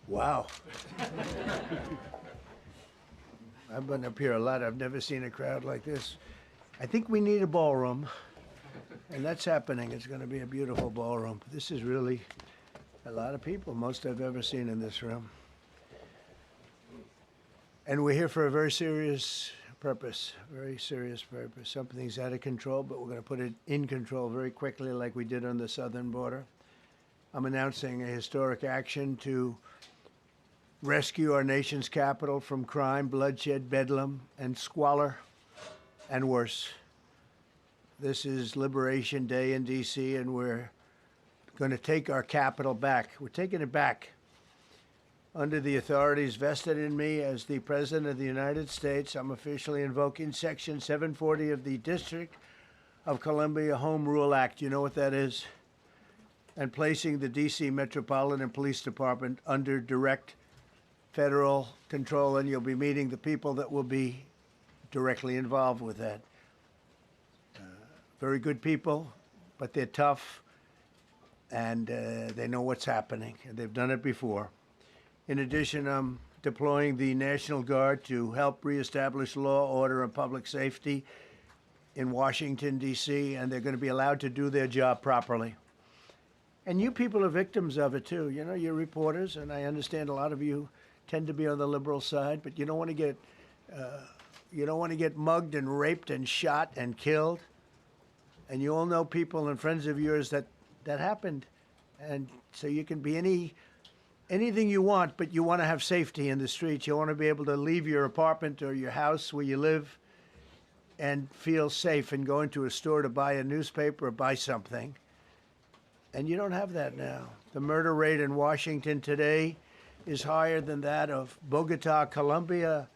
Wow. I've been up here a lot. I've never seen a crowd like this. I think we need a ballroom, and that's happening. It's going to be a beautiful ballroom. This is really a lot of people, most I've ever seen in this room. And we're here for a very serious purpose, very serious purpose. Something's out of control, but we're going to put it in control very quickly like we did on the southern border. I'm announcing a historic action to rescue our nation's capital from crime, bloodshed, bedlam, and squalor, and worse. This is Liberation Day in D.C., and we're going to take our capital back. We're taking it back under the authorities vested in me as the President of the United States. I'm officially invoking Section 740 of the District of Columbia Home Rule Act. You know what that is? And placing the D.C. Metropolitan Police Department under direct federal control, and you'll be meeting the people that will be directly involved with that. Very good people, but they're tough, and they know what's happening, and they've done it before. In addition, I'm deploying the National Guard to help reestablish law, order, and public safety in Washington, D.C., and they're going to be allowed to do their job properly. And you people are victims of it, too. You know, you're reporters, and I understand a lot of you tend to be on the liberal side, but you don't want to get mugged and raped and shot and killed. And you all know people and friends of yours that happened. And so you can be anything you want, but you want to have safety in the streets. You want to be able to leave your apartment or your house where you live and feel safe and go into a store to buy a newspaper or buy something. And you don't have that now. The murder rate in Washington today is higher than that of Bogota, Colombia,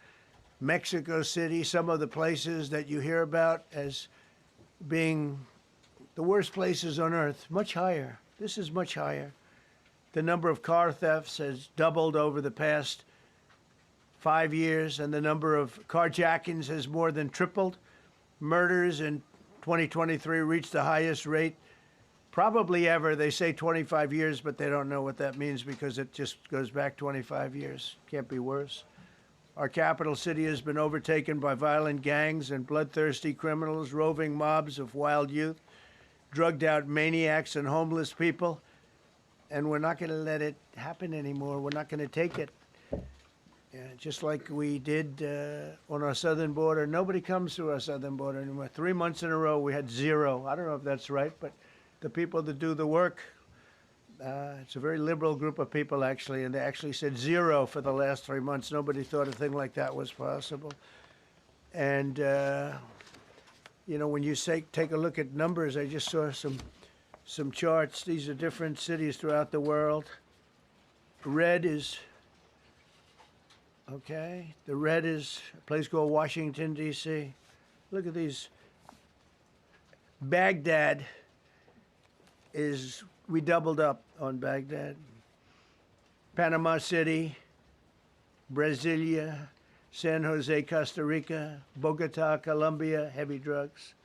Mexico City, some of the places that you hear about as being the worst places on earth, much higher. This is much higher. The number of car thefts has doubled over the past 5 years, and the number of carjackings has more than tripled. Murders in 2023 reached the highest rate probably ever. They say 25 years, but they don't know what that means because it just goes back 25 years. Can't be worse. Our capital city has been overtaken by violent gangs and bloodthirsty criminals, roving mobs of wild youth, drugged out maniacs and homeless people. And we're not going to let it happen anymore. We're not going to take it. Just like we did on our southern border. Nobody comes through our southern border anymore. 3 months in a row, we had zero. I don't know if that's right, but the people that do the work, it's a very liberal group of people, actually, and they actually said zero for the last 3 months. Nobody thought a thing like that was possible. And, you know, when you take a look at numbers, I just saw some charts. These are different cities throughout the world. Red is, okay, the red is a place called Washington, D.C. Look at these. Baghdad we doubled up on Baghdad. Panama City, Brasilia, San Jose, Costa Rica, Bogota, Colombia, heavy drugs.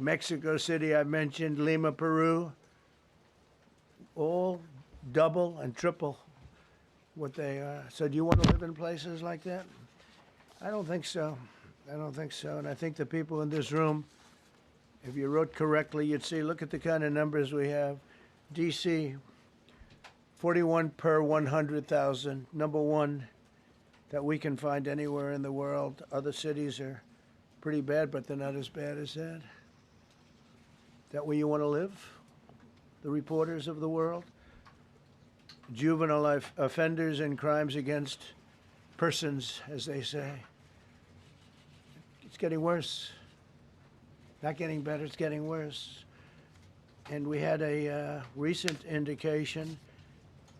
Mexico City, I mentioned, Lima, Peru, all double and triple what they are. So do you want to live in places like that? I don't think so. I don't think so. And I think the people in this room, if you wrote correctly, you'd see, look at the kind of numbers we have. D.C., 41 per 100,000, number one that we can find anywhere in the world. Other cities are pretty bad, but they're not as bad as that. That where you want to live? The reporters of the world? Juvenile offenders and crimes against persons, as they say. It's getting worse. Not getting better, it's getting worse. And we had a recent indication.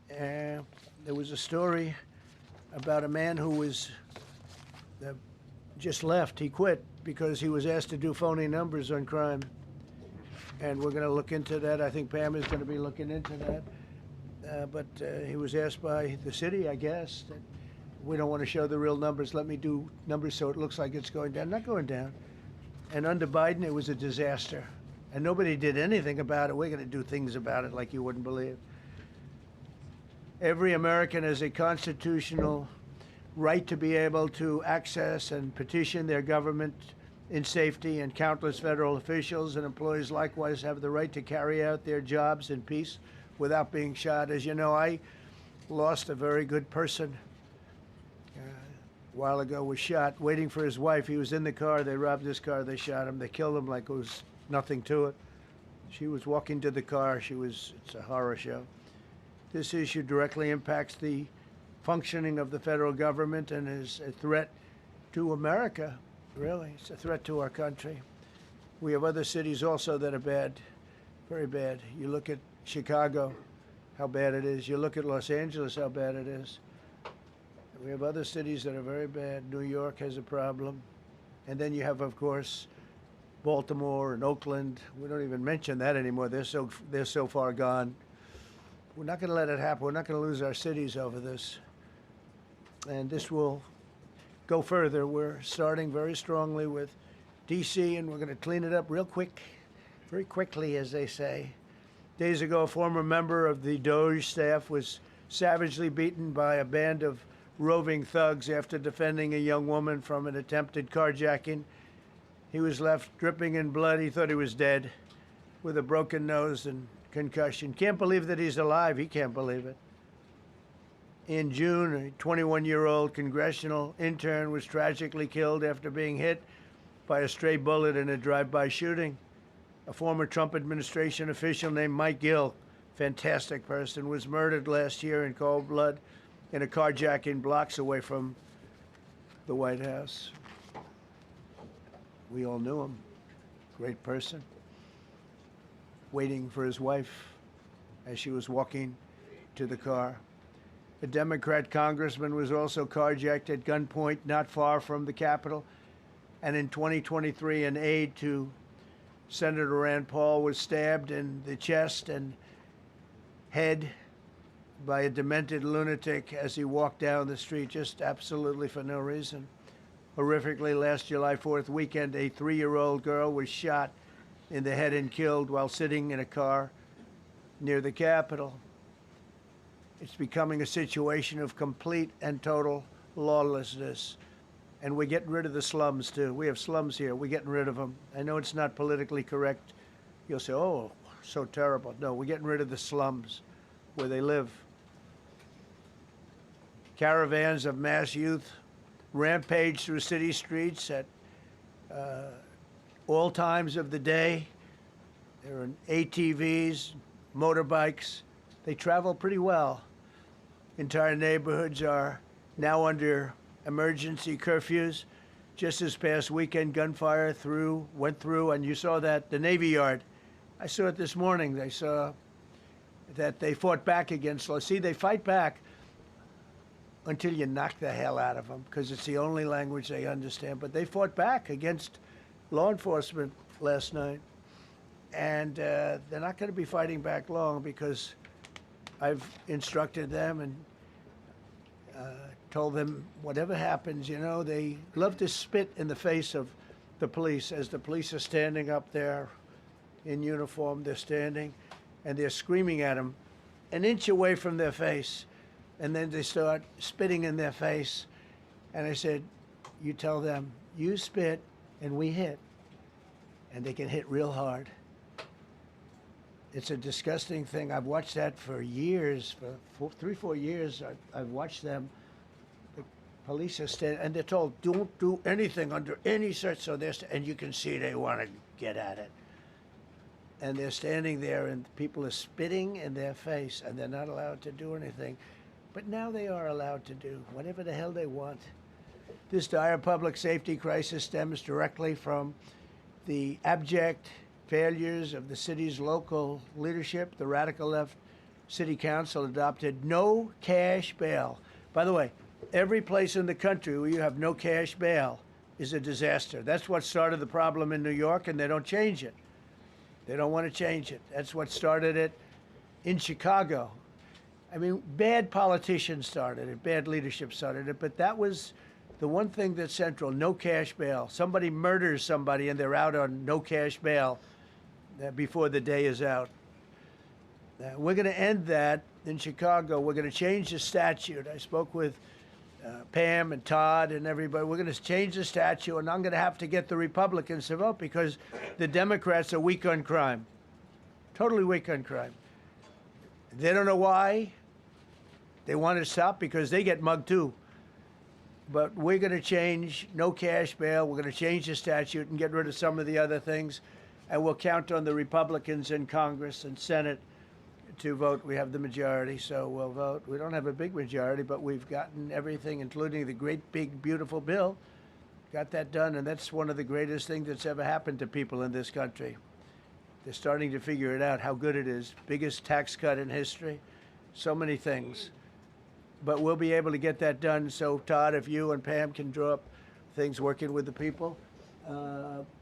There was a story about a man who was just left. He quit because he was asked to do phony numbers on crime. And we're going to look into that. I think Pam is going to be looking into that. But he was asked by the city, I guess, that we don't want to show the real numbers. Let me do numbers so it looks like it's going down. Not going down. And under Biden, it was a disaster. And nobody did anything about it. We're going to do things about it like you wouldn't believe. Every American has a constitutional right to be able to access and petition their government in safety, and countless federal officials and employees likewise have the right to carry out their jobs in peace without being shot. As you know, I lost a very good person a while ago, was shot waiting for his wife. He was in the car. They robbed his car. They shot him. They killed him like it was nothing to it. She was walking to the car. It's a horror show. This issue directly impacts the functioning of the federal government and is a threat to America, really. It's a threat to our country. We have other cities also that are bad, very bad. You look at Chicago, how bad it is. You look at Los Angeles, how bad it is. We have other cities that are very bad. New York has a problem. And then you have, of course, Baltimore and Oakland. We don't even mention that anymore. They're so far gone. We're not going to let it happen. We're not going to lose our cities over this. And this will go further. We're starting very strongly with D.C., and we're going to clean it up real quick, very quickly, as they say. Days ago, a former member of the DOJ staff was savagely beaten by a band of roving thugs after defending a young woman from an attempted carjacking. He was left dripping in blood. He thought he was dead, with a broken nose and concussion. Can't believe that he's alive. He can't believe it. In June, a 21-year-old congressional intern was tragically killed after being hit by a stray bullet in a drive-by shooting. A former Trump administration official named Mike Gill, fantastic person, was murdered last year in cold blood in a carjacking blocks away from the White House. We all knew him. Great person. Waiting for his wife as she was walking to the car. A Democrat congressman was also carjacked at gunpoint not far from the Capitol. And in 2023, an aide to Senator Rand Paul was stabbed in the chest and head by a demented lunatic as he walked down the street, just absolutely for no reason. Horrifically, last July 4th weekend, a 3-year-old girl was shot in the head and killed while sitting in a car near the Capitol. It's becoming a situation of complete and total lawlessness. And we're getting rid of the slums, too. We have slums here. We're getting rid of them. I know it's not politically correct. You'll say, oh, so terrible. No, we're getting rid of the slums where they live. Caravans of mass youth rampage through city streets at all times of the day. There are ATVs, motorbikes. They travel pretty well. Entire neighborhoods are now under emergency curfews. Just this past weekend, gunfire went through, and you saw that, the Navy Yard. I saw it this morning. They saw that they fought back against law. See, they fight back until you knock the hell out of them, because it's the only language they understand. But they fought back against law enforcement last night. And they're not going to be fighting back long, because I've instructed them and told them whatever happens, they love to spit in the face of the police as the police are standing up there in uniform. They're standing and they're screaming at them an inch away from their face. And then they start spitting in their face. And I said, you tell them, you spit and we hit. And they can hit real hard. It's a disgusting thing. I've watched that for years, for 3-4 years. I've watched them. The police are standing, and they're told, don't do anything under any search. So and you can see they want to get at it. And they're standing there, and people are spitting in their face, and they're not allowed to do anything. But now they are allowed to do whatever the hell they want. This dire public safety crisis stems directly from the abject failures of the city's local leadership. The radical left city council adopted no cash bail. By the way, every place in the country where you have no cash bail is a disaster. That's what started the problem in New York, and they don't change it. They don't want to change it. That's what started it in Chicago. I mean, bad politicians started it, bad leadership started it, but that was the one thing that's central, no cash bail. Somebody murders somebody and they're out on no cash bail before the day is out. We're going to end that in Chicago, we're going to change the statute. I spoke with Pam and Todd and everybody. We're going to change the statute, and I'm going to have to get the Republicans to vote because the Democrats are weak on crime, totally weak on crime. They don't know why. They want to stop because they get mugged too. But we're going to change no cash bail. We're going to change the statute and get rid of some of the other things. And we'll count on the Republicans in Congress and Senate to vote. We have the majority, so we'll vote. We don't have a big majority, but we've gotten everything, including the great, big, beautiful bill. Got that done, and that's one of the greatest things that's ever happened to people in this country. They're starting to figure it out, how good it is. Biggest tax cut in history. So many things. But we'll be able to get that done. So, Todd, if you and Pam can draw up things working with the people,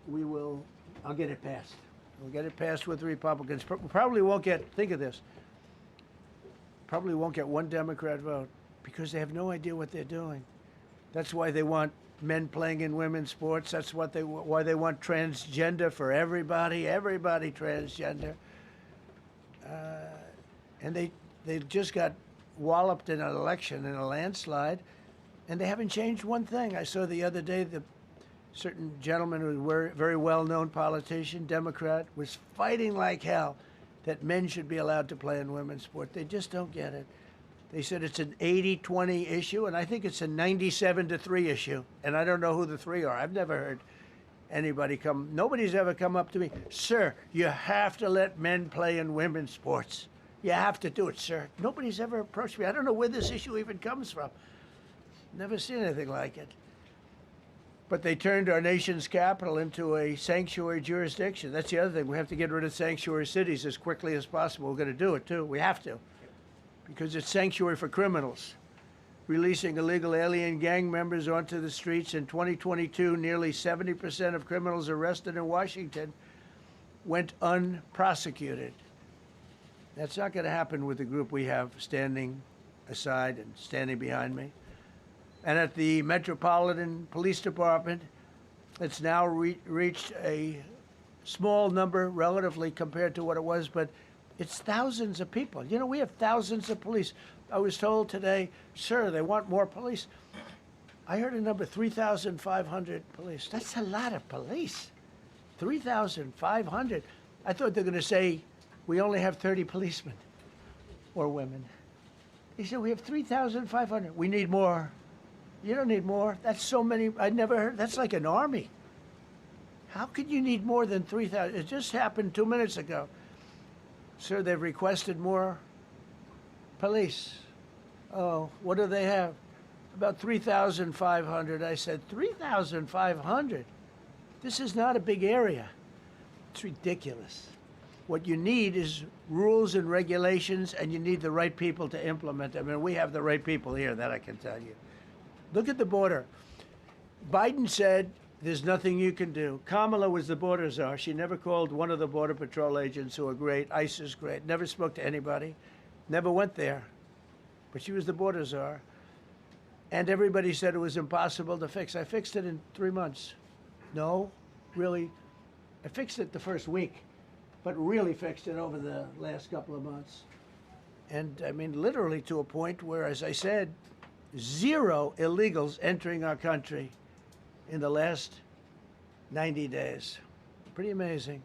we will. I'll get it passed. We'll get it passed with the Republicans. Probably won't get, think of this, probably won't get one Democrat vote because they have no idea what they're doing. That's why they want men playing in women's sports. That's why they want transgender for everybody transgender. And they just got walloped in an election, in a landslide, and they haven't changed one thing. I saw the other day the certain gentleman who was a very well-known politician, Democrat, was fighting like hell that men should be allowed to play in women's sport. They just don't get it. They said it's an 80-20 issue, and I think it's a 97-3 issue. And I don't know who the three are. I've never heard anybody nobody's ever come up to me, sir, you have to let men play in women's sports. You have to do it, sir. Nobody's ever approached me. I don't know where this issue even comes from. Never seen anything like it. But they turned our nation's capital into a sanctuary jurisdiction. That's the other thing. We have to get rid of sanctuary cities as quickly as possible. We're going to do it, too. We have to. Because it's sanctuary for criminals. Releasing illegal alien gang members onto the streets. In 2022, nearly 70% of criminals arrested in Washington went unprosecuted. That's not going to happen with the group we have standing aside and standing behind me. And at the Metropolitan Police Department, it's now reached a small number relatively compared to what it was, but it's thousands of people. You know, we have thousands of police. I was told today, sir, they want more police. I heard a number, 3,500 police. That's a lot of police. 3,500. I thought they were going to say, we only have 30 policemen or women. They said, we have 3,500. We need more. You don't need more. That's so many. I never heard. That's like an army. How could you need more than 3,000? It just happened 2 minutes ago. Sir, they've requested more police. Oh, what do they have? About 3,500. I said, 3,500? This is not a big area. It's ridiculous. What you need is rules and regulations, and you need the right people to implement them. And we have the right people here, that I can tell you. Look at the border. Biden said there's nothing you can do. Kamala was the border czar. She never called one of the Border Patrol agents who are great. ICE is great. Never spoke to anybody. Never went there. But she was the border czar. And everybody said it was impossible to fix. I fixed it in 3 months. No, really. I fixed it the first week, but really fixed it over the last couple of months. And I mean, literally to a point where, as I said, 0 illegals entering our country in the last 90 days. Pretty amazing.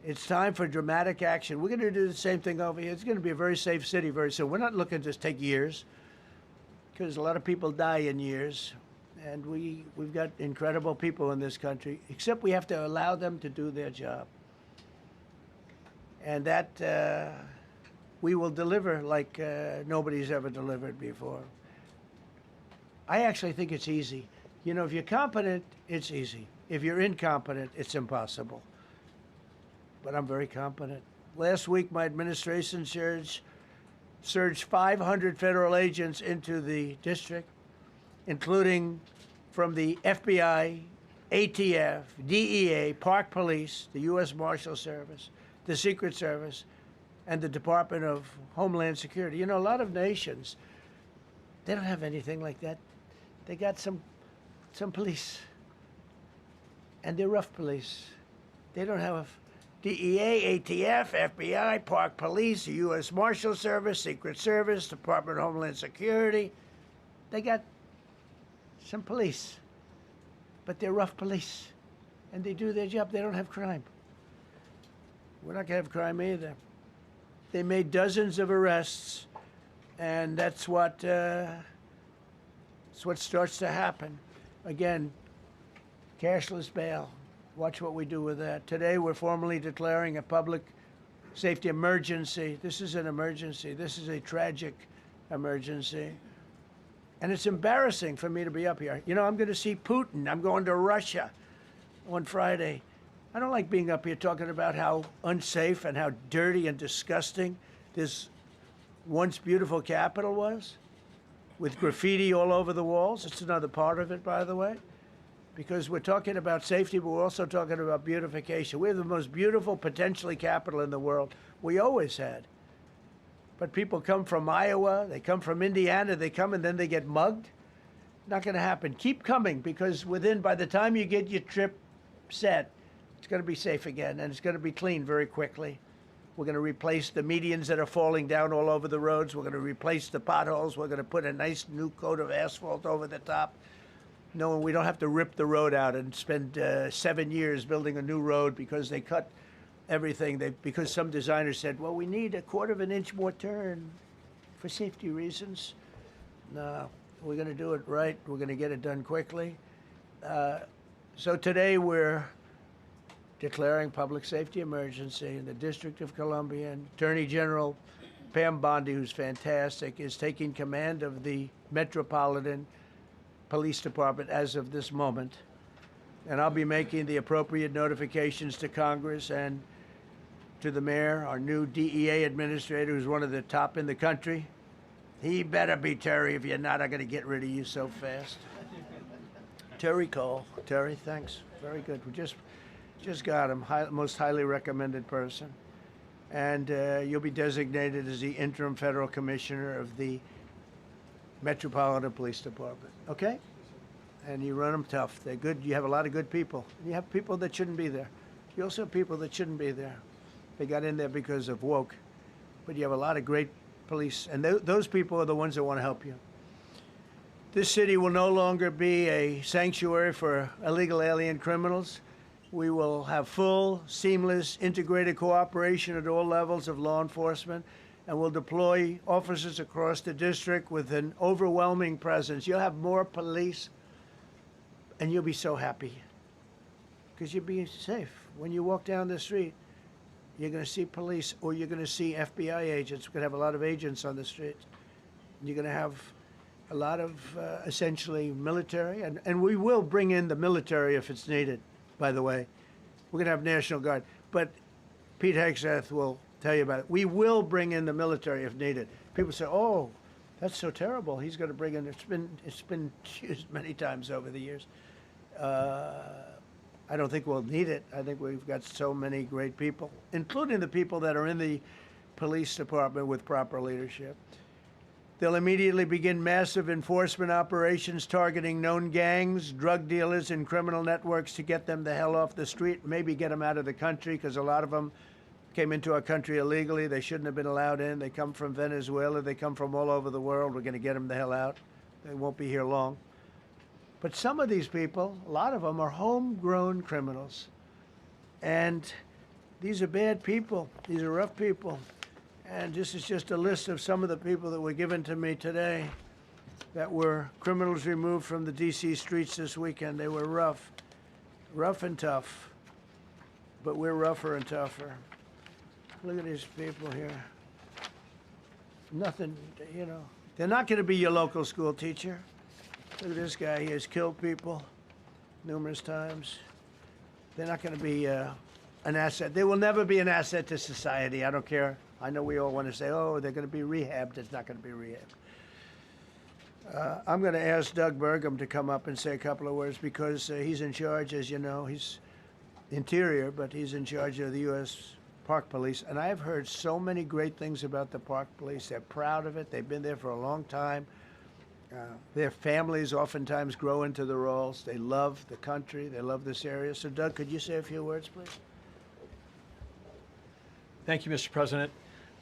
It's time for dramatic action. We're going to do the same thing over here. It's going to be a very safe city very soon. We're not looking to just take years, because a lot of people die in years. And we've got incredible people in this country, except we have to allow them to do their job. And that we will deliver like nobody's ever delivered before. I actually think it's easy. You know, if you're competent, it's easy. If you're incompetent, it's impossible. But I'm very competent. Last week, my administration surged 500 federal agents into the district, including from the FBI, ATF, DEA, Park Police, the U.S. Marshal Service, the Secret Service, and the Department of Homeland Security. You know, a lot of nations, they don't have anything like that. They got some police, and they're rough police. They don't have DEA, ATF, FBI, Park Police, U.S. Marshal Service, Secret Service, Department of Homeland Security. They got some police, but they're rough police, and they do their job. They don't have crime. We're not going to have crime either. They made dozens of arrests, and that's what starts to happen. Again, cashless bail. Watch what we do with that. Today, we're formally declaring a public safety emergency. This is an emergency. This is a tragic emergency. And it's embarrassing for me to be up here. You know, I'm going to see Putin. I'm going to Russia on Friday. I don't like being up here talking about how unsafe and how dirty and disgusting this once beautiful capital was, with graffiti all over the walls. It's another part of it, by the way, because we're talking about safety, but we're also talking about beautification. We have the most beautiful, potentially, capital in the world. We always had. But people come from Iowa, they come from Indiana, they come and then they get mugged. Not going to happen. Keep coming, because by the time you get your trip set, it's going to be safe again, and it's going to be clean very quickly. We're going to replace the medians that are falling down all over the roads. We're going to replace the potholes. We're going to put a nice new coat of asphalt over the top. No, we don't have to rip the road out and spend 7 years building a new road because they cut everything. Because some designers said, well, we need a quarter of an inch more turn for safety reasons. No, we're going to do it right. We're going to get it done quickly. So today we're declaring public safety emergency in the District of Columbia, and Attorney General Pam Bondi, who's fantastic, is taking command of the Metropolitan Police Department as of this moment. And I'll be making the appropriate notifications to Congress and to the mayor, our new DEA administrator, who's one of the top in the country. He better be Terry. If you're not, I'm going to get rid of you so fast. Terry Cole. Terry, thanks. Very good. We just got him, most highly recommended person. And you'll be designated as the interim federal commissioner of the Metropolitan Police Department, okay? And you run them tough. They're good. You have a lot of good people. You have people that shouldn't be there. You also have people that shouldn't be there. They got in there because of woke. But you have a lot of great police, and those people are the ones that want to help you. This city will no longer be a sanctuary for illegal alien criminals. We will have full, seamless, integrated cooperation at all levels of law enforcement, and we'll deploy officers across the district with an overwhelming presence. You'll have more police, and you'll be so happy because you'll be safe. When you walk down the street, you're going to see police, or you're going to see FBI agents. We're going to have a lot of agents on the streets. You're going to have a lot of essentially military, and we will bring in the military if it's needed. By the way, we're going to have National Guard, but Pete Hegseth will tell you about it. We will bring in the military if needed. People say, "Oh, that's so terrible. He's going to bring in." It's been used many times over the years. I don't think we'll need it. I think we've got so many great people, including the people that are in the police department with proper leadership. They'll immediately begin massive enforcement operations targeting known gangs, drug dealers, and criminal networks to get them the hell off the street, maybe get them out of the country, because a lot of them came into our country illegally. They shouldn't have been allowed in. They come from Venezuela. They come from all over the world. We're going to get them the hell out. They won't be here long. But some of these people, a lot of them, are homegrown criminals. And these are bad people. These are rough people. And this is just a list of some of the people that were given to me today that were criminals removed from the D.C. streets this weekend. They were rough and tough. But we're rougher and tougher. Look at these people here. Nothing, you know. They're not going to be your local school teacher. Look at this guy. He has killed people numerous times. They're not going to be an asset. They will never be an asset to society. I don't care. I know we all want to say, oh, they're going to be rehabbed. It's not going to be rehabbed. I'm going to ask Doug Burgum to come up and say a couple of words because he's in charge, as you know. He's Interior, but he's in charge of the U.S. Park Police. And I've heard so many great things about the Park Police. They're proud of it. They've been there for a long time. Their families oftentimes grow into the roles. They love the country. They love this area. So, Doug, could you say a few words, please? Thank you, Mr. President.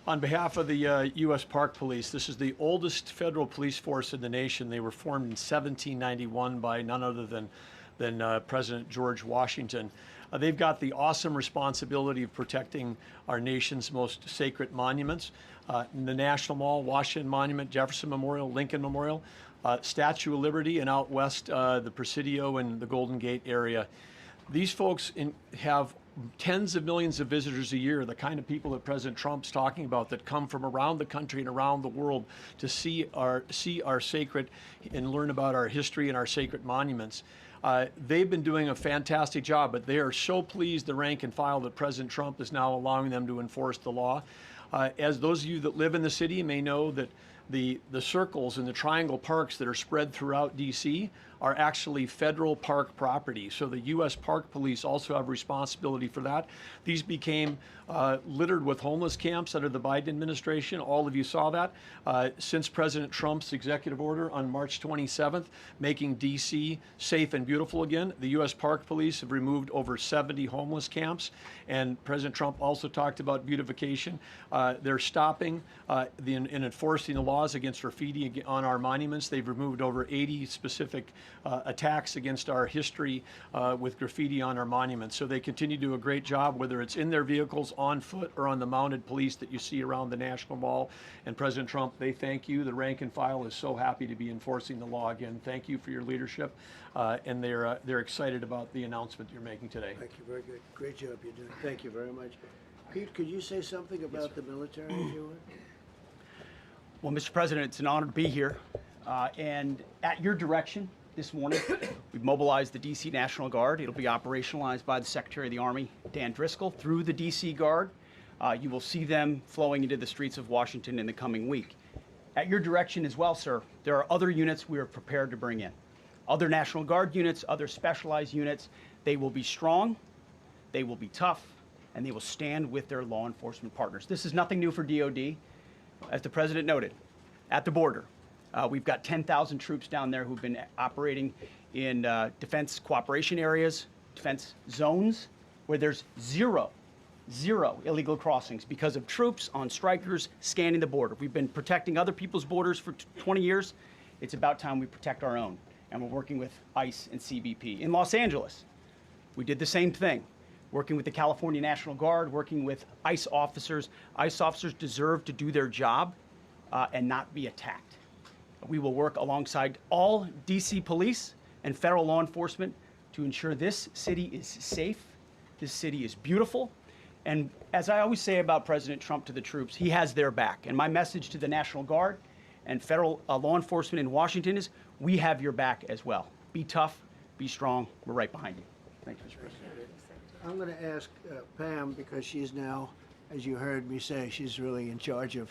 On behalf of the U.S. Park Police, this is the oldest federal police force in the nation. They were formed in 1791 by none other than President George Washington. They've got the awesome responsibility of protecting our nation's most sacred monuments. In the National Mall, Washington Monument, Jefferson Memorial, Lincoln Memorial, Statue of Liberty, and out west, the Presidio and the Golden Gate area. These folks have tens of millions of visitors a year, the kind of people that President Trump's talking about that come from around the country and around the world to see our sacred and learn about our history and our sacred monuments. They've been doing a fantastic job, but they are so pleased, the rank and file, that President Trump is now allowing them to enforce the law. As those of you that live in the city may know, that the circles and the triangle parks that are spread throughout D.C. are actually federal park property. So the U.S. Park Police also have responsibility for that. These became littered with homeless camps under the Biden administration. All of you saw that. Since President Trump's executive order on March 27th, making D.C. safe and beautiful again, the U.S. Park Police have removed over 70 homeless camps. And President Trump also talked about beautification. They're stopping and enforcing the laws against graffiti on our monuments. They've removed over 80 specific attacks against our history with graffiti on our monuments. So they continue to do a great job, whether it's in their vehicles, on foot, or on the mounted police that you see around the National Mall. And President Trump, they thank you. The rank and file is so happy to be enforcing the law again. Thank you for your leadership. And they're excited about the announcement you're making today. Thank you. Very good. Great job you're doing. Thank you very much. Pete, could you say something about the military, if you would? Well, Mr. President, it's an honor to be here. And at your direction this morning, we've mobilized the D.C. National Guard. It'll be operationalized by the Secretary of the Army, Dan Driscoll, through the D.C. Guard. You will see them flowing into the streets of Washington in the coming week. At your direction as well, sir, there are other units we are prepared to bring in. Other National Guard units, other specialized units. They will be strong, they will be tough, and they will stand with their law enforcement partners. This is nothing new for DOD. As the President noted, at the border, we've got 10,000 troops down there who've been operating in defense cooperation areas, defense zones, where there's zero illegal crossings because of troops on strikers scanning the border. We've been protecting other people's borders for 20 years. It's about time we protect our own, and we're working with ICE and CBP. In Los Angeles, we did the same thing, working with the California National Guard, working with ICE officers. ICE officers deserve to do their job and not be attacked. We will work alongside all D.C. police and federal law enforcement to ensure this city is safe, this city is beautiful, and as I always say about President Trump to the troops, he has their back. And my message to the National Guard and federal law enforcement in Washington is, we have your back as well. Be tough, be strong, we're right behind you. Thank you, Mr. President. I'm going to ask Pam, because she's now, as you heard me say, she's really in charge of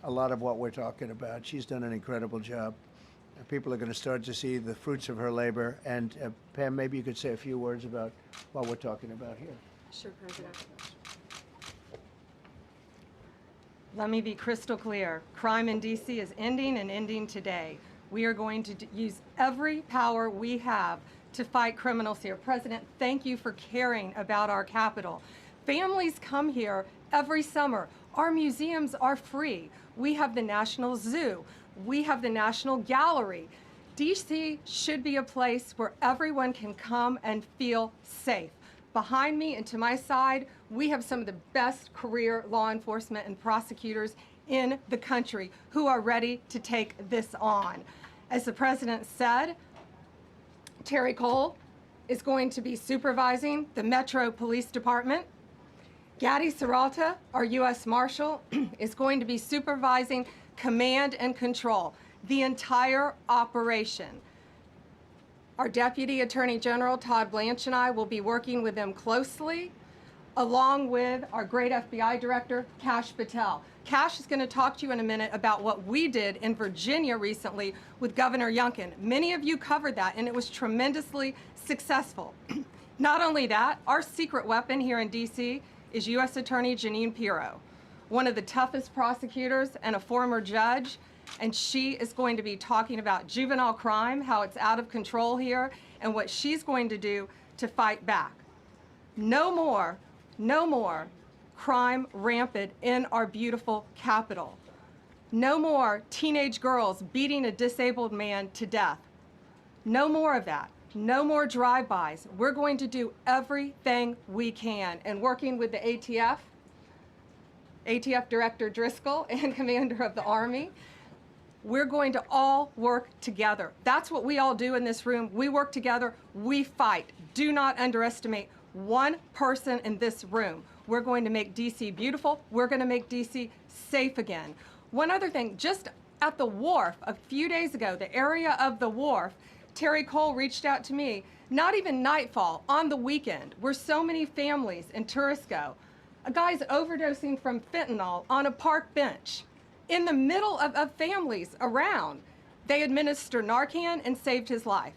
a lot of what we're talking about. She's done an incredible job. People are going to start to see the fruits of her labor. And Pam, maybe you could say a few words about what we're talking about here. Sure, President. Let me be crystal clear. Crime in D.C. is ending, and ending today. We are going to use every power we have to fight criminals here. President, thank you for caring about our capital. Families come here every summer. Our museums are free. We have the National Zoo. We have the National Gallery. D.C. should be a place where everyone can come and feel safe. Behind me and to my side, we have some of the best career law enforcement and prosecutors in the country who are ready to take this on. As the President said, Terry Cole is going to be supervising the Metro Police Department. Gadi Serralta, our U.S. Marshal, is going to be supervising command and control, the entire operation. Our Deputy Attorney General, Todd Blanche, and I will be working with them closely, along with our great FBI Director, Kash Patel. Kash is going to talk to you in a minute about what we did in Virginia recently with Governor Youngkin. Many of you covered that, and it was tremendously successful. Not only that, our secret weapon here in D.C. is U.S. Attorney Jeanine Pirro, one of the toughest prosecutors and a former judge, and she is going to be talking about juvenile crime, how it's out of control here, and what she's going to do to fight back. No more crime rampant in our beautiful capital. No more teenage girls beating a disabled man to death. No more of that. No more drive-bys. We're going to do everything we can. And working with the ATF Director Driscoll and Commander of the Army, we're going to all work together. That's what we all do in this room. We work together, we fight. Do not underestimate one person in this room. We're going to make DC beautiful. We're going to make DC safe again. One other thing, just at the wharf a few days ago, the area of the wharf, Terry Cole reached out to me, not even nightfall, on the weekend, where so many families in tourists go. A guy's overdosing from fentanyl on a park bench. In the middle of families around, they administer Narcan and saved his life.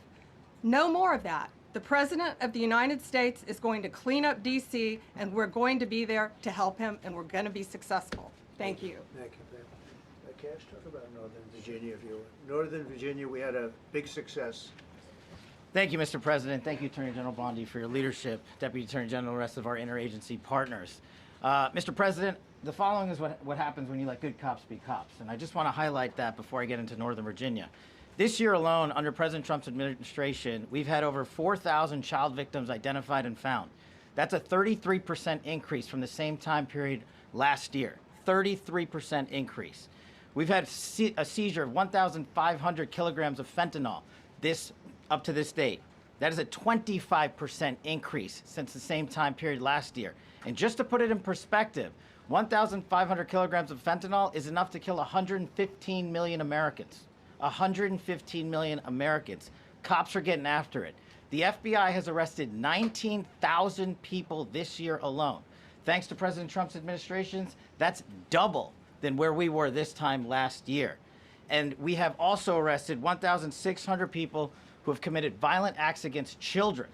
No more of that. The President of the United States is going to clean up DC, and we're going to be there to help him, and we're going to be successful. Thank you. Thank you, Pam. Cash, talk about Northern Virginia, if you will. Northern Virginia, we had a big success. Thank you, Mr. President. Thank you, Attorney General Bondi, for your leadership, Deputy Attorney General, and the rest of our interagency partners. Mr. President, the following is what happens when you let good cops be cops, and I just want to highlight that before I get into Northern Virginia. This year alone, under President Trump's administration, we've had over 4,000 child victims identified and found. That's a 33% increase from the same time period last year. 33% increase. We've had a seizure of 1,500 kilograms of fentanyl up to this date. That is a 25% increase since the same time period last year. And just to put it in perspective, 1,500 kilograms of fentanyl is enough to kill 115 million Americans. 115 million Americans. Cops are getting after it. The FBI has arrested 19,000 people this year alone. Thanks to President Trump's administrations, that's double than where we were this time last year. And we have also arrested 1,600 people who have committed violent acts against children.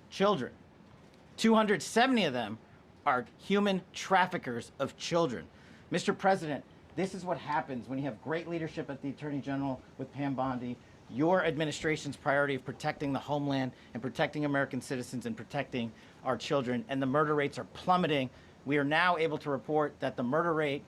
270 of them are human traffickers of children. Mr. President, this is what happens when you have great leadership at the Attorney General with Pam Bondi, your administration's priority of protecting the homeland and protecting American citizens and protecting our children, and the murder rates are plummeting. We are now able to report that the murder rate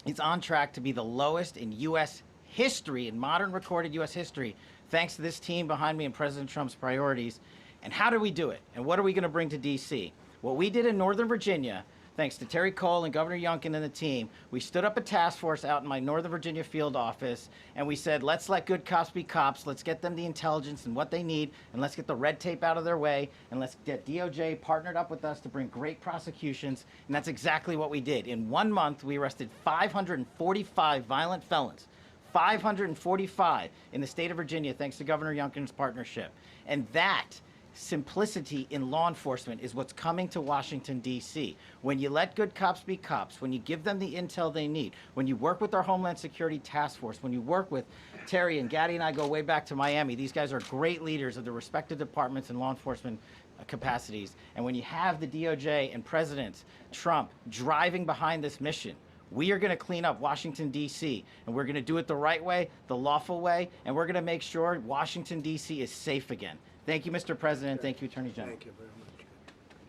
is on track to be the lowest in U.S. history, in modern recorded U.S. history, thanks to this team behind me and President Trump's priorities. And how do we do it? And what are we going to bring to D.C.? What we did in Northern Virginia, thanks to Terry Cole and Governor Youngkin and the team, we stood up a task force out in my Northern Virginia field office, and we said, let's let good cops be cops, let's get them the intelligence and what they need, and let's get the red tape out of their way, and let's get DOJ partnered up with us to bring great prosecutions, and that's exactly what we did. In 1 month, we arrested 545 violent felons. 545 in the state of Virginia, thanks to Governor Youngkin's partnership. And that simplicity in law enforcement is what's coming to Washington, D.C. When you let good cops be cops, when you give them the intel they need, when you work with our Homeland Security Task Force, when you work with Terry and Gaddy and I go way back to Miami, these guys are great leaders of the respective departments and law enforcement capacities. And when you have the DOJ and President Trump driving behind this mission, we are going to clean up Washington, D.C., and we're going to do it the right way, the lawful way, and we're going to make sure Washington, D.C. is safe again. Thank you, Mr. President. Thank you, Attorney General. Thank you very much. Good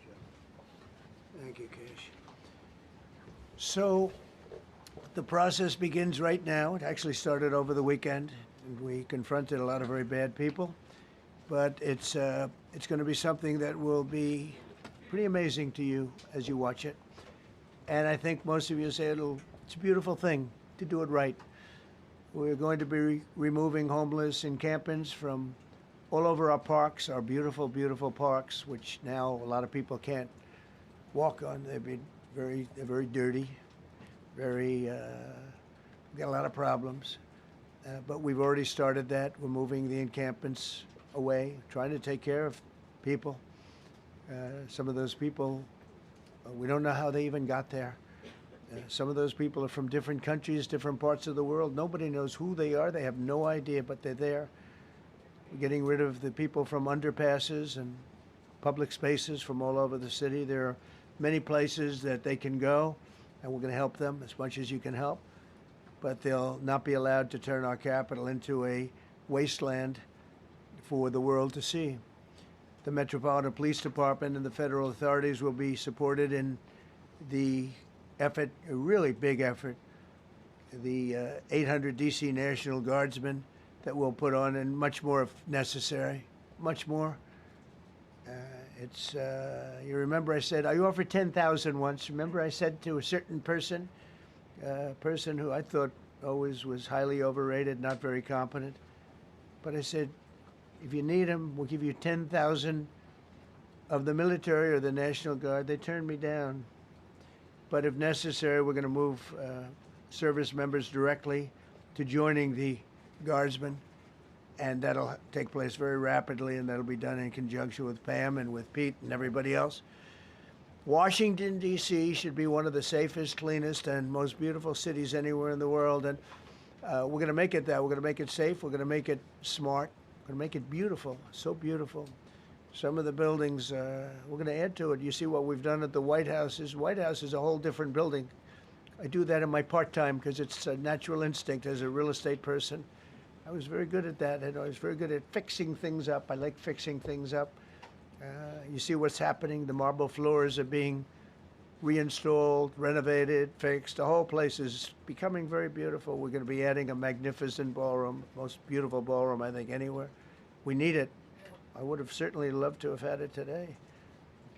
job. Thank you, Cash. So the process begins right now. It actually started over the weekend, and we confronted a lot of very bad people. But it's going to be something that will be pretty amazing to you as you watch it. And I think most of you say it's a beautiful thing to do it right. We're going to be removing homeless encampments from all over our parks, our beautiful, beautiful parks, which now a lot of people can't walk on. They're very dirty, we got a lot of problems. But we've already started that. We're moving the encampments away, trying to take care of people. Some of those people, we don't know how they even got there. Some of those people are from different countries, different parts of the world. Nobody knows who they are. They have no idea, but they're there. We're getting rid of the people from underpasses and public spaces from all over the city. There are many places that they can go, and we're going to help them as much as you can help. But they'll not be allowed to turn our capital into a wasteland for the world to see. The Metropolitan Police Department and the federal authorities will be supported in the effort, a really big effort, the 800 DC National Guardsmen that we'll put on, and much more if necessary, much more. You remember I said, I offered 10,000 once. Remember I said to a certain person, a person who I thought always was highly overrated, not very competent, but I said, if you need them, we'll give you 10,000 of the military or the National Guard. They turned me down. But if necessary, we're going to move service members directly to joining the Guardsmen, and that'll take place very rapidly, and that'll be done in conjunction with Pam and with Pete and everybody else. Washington, D.C. should be one of the safest, cleanest, and most beautiful cities anywhere in the world, and we're going to make it that. We're going to make it safe. We're going to make it smart. We're going to make it beautiful, so beautiful. Some of the buildings, we're going to add to it. You see what we've done at the White House. White House is a whole different building. I do that in my part-time because it's a natural instinct as a real estate person. I was very good at that, and I was very good at fixing things up. I like fixing things up. You see what's happening. The marble floors are being reinstalled, renovated, fixed. The whole place is becoming very beautiful. We're going to be adding a magnificent ballroom, most beautiful ballroom, I think, anywhere. We need it. I would have certainly loved to have had it today.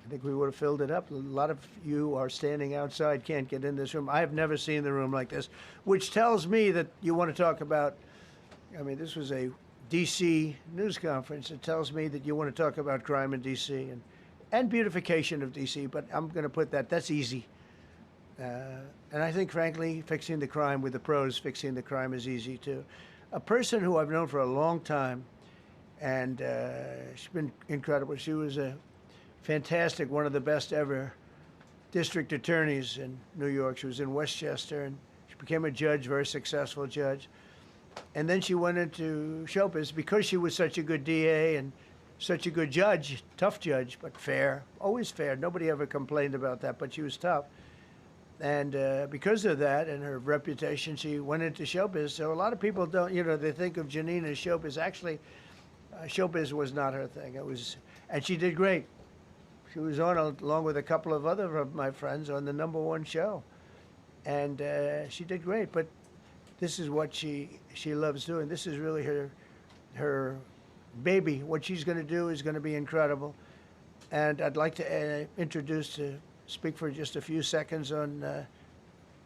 I think we would have filled it up. A lot of you are standing outside, can't get in this room. I have never seen the room like this, which tells me that you want to talk about, I mean, this was a D.C. news conference. It tells me that you want to talk about crime in D.C. and beautification of D.C., but I'm going to put that's easy. And I think, frankly, fixing the crime with the pros, fixing the crime is easy, too. A person who I've known for a long time, and she's been incredible. She was a fantastic, one of the best ever district attorneys in New York. She was in Westchester, and she became a judge, very successful judge. And then she went into showbiz because she was such a good DA and such a good judge, tough judge, but fair, always fair. Nobody ever complained about that, but she was tough. And because of that and her reputation, she went into showbiz. So a lot of people don't, they think of Janine as showbiz. Actually, showbiz was not her thing. And she did great. She was on, along with a couple of other of my friends, on the #1 show. And she did great, but this is what she loves doing. This is really her baby. What she's going to do is going to be incredible. And I'd like to speak for just a few seconds on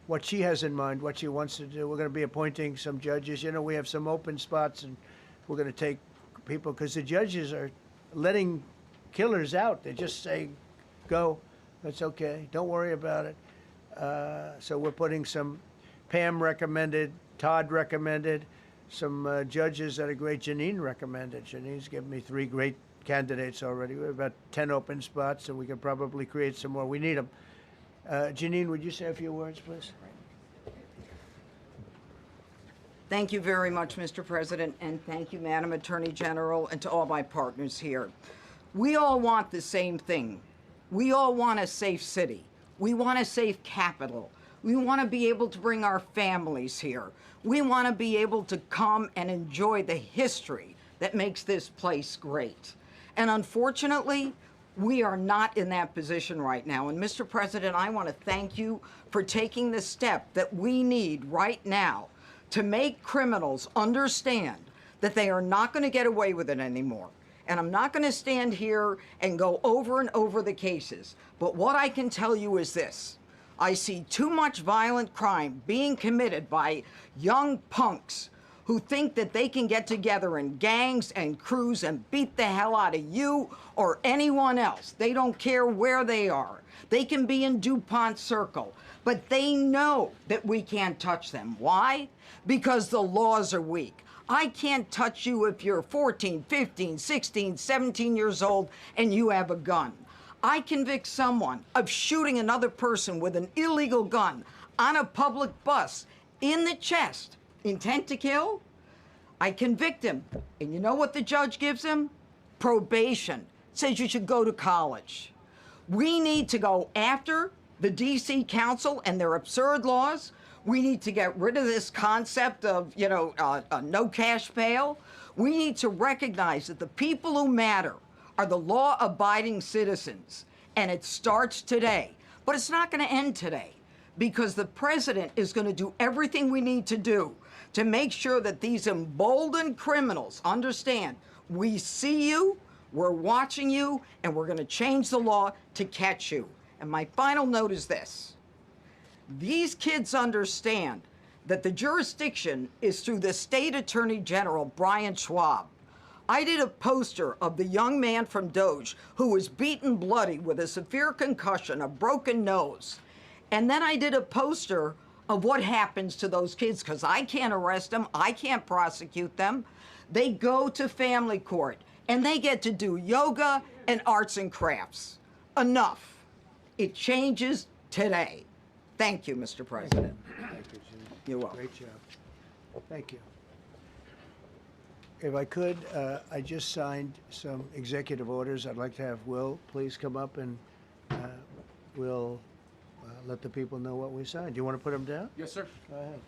what she has in mind, what she wants to do. We're going to be appointing some judges. We have some open spots, and we're going to take people, because the judges are letting killers out. They just say, go, that's okay, don't worry about it. So we're putting some, Pam recommended, Todd recommended, some judges that are great. Janine recommended. Janine's given me 3 great candidates already. We have about 10 open spots, and we could probably create some more. We need them. Janine, would you say a few words, please? Thank you very much, Mr. President, and thank you, Madam Attorney General, and to all my partners here. We all want the same thing. We all want a safe city. We want a safe capital. We want to be able to bring our families here. We want to be able to come and enjoy the history that makes this place great. And unfortunately, we are not in that position right now. And Mr. President, I want to thank you for taking the step that we need right now to make criminals understand that they are not going to get away with it anymore. And I'm not going to stand here and go over and over the cases. But what I can tell you is this. I see too much violent crime being committed by young punks who think that they can get together in gangs and crews and beat the hell out of you or anyone else. They don't care where they are. They can be in DuPont Circle, but they know that we can't touch them. Why? Because the laws are weak. I can't touch you if you're 14, 15, 16, 17 years old and you have a gun. I convict someone of shooting another person with an illegal gun on a public bus in the chest, intent to kill. I convict him. And you know what the judge gives him? Probation. Says you should go to college. We need to go after the DC Council and their absurd laws. We need to get rid of this concept of, no cash bail. We need to recognize that the people who matter are the law-abiding citizens, and it starts today. But it's not going to end today, because the president is going to do everything we need to do to make sure that these emboldened criminals understand we see you, we're watching you, and we're going to change the law to catch you. And my final note is this. These kids understand that the jurisdiction is through the State Attorney General, Brian Schwab. I did a poster of the young man from Doge who was beaten bloody with a severe concussion, a broken nose. And then I did a poster of what happens to those kids, because I can't arrest them, I can't prosecute them. They go to family court and they get to do yoga and arts and crafts. Enough. It changes today. Thank you, Mr. President. Thank you, Jim. You're welcome. Great job. Thank you. If I could, I just signed some executive orders. I'd like to have Will please come up, and we'll let the people know what we signed. Do you want to put them down? Yes, sir. Go ahead.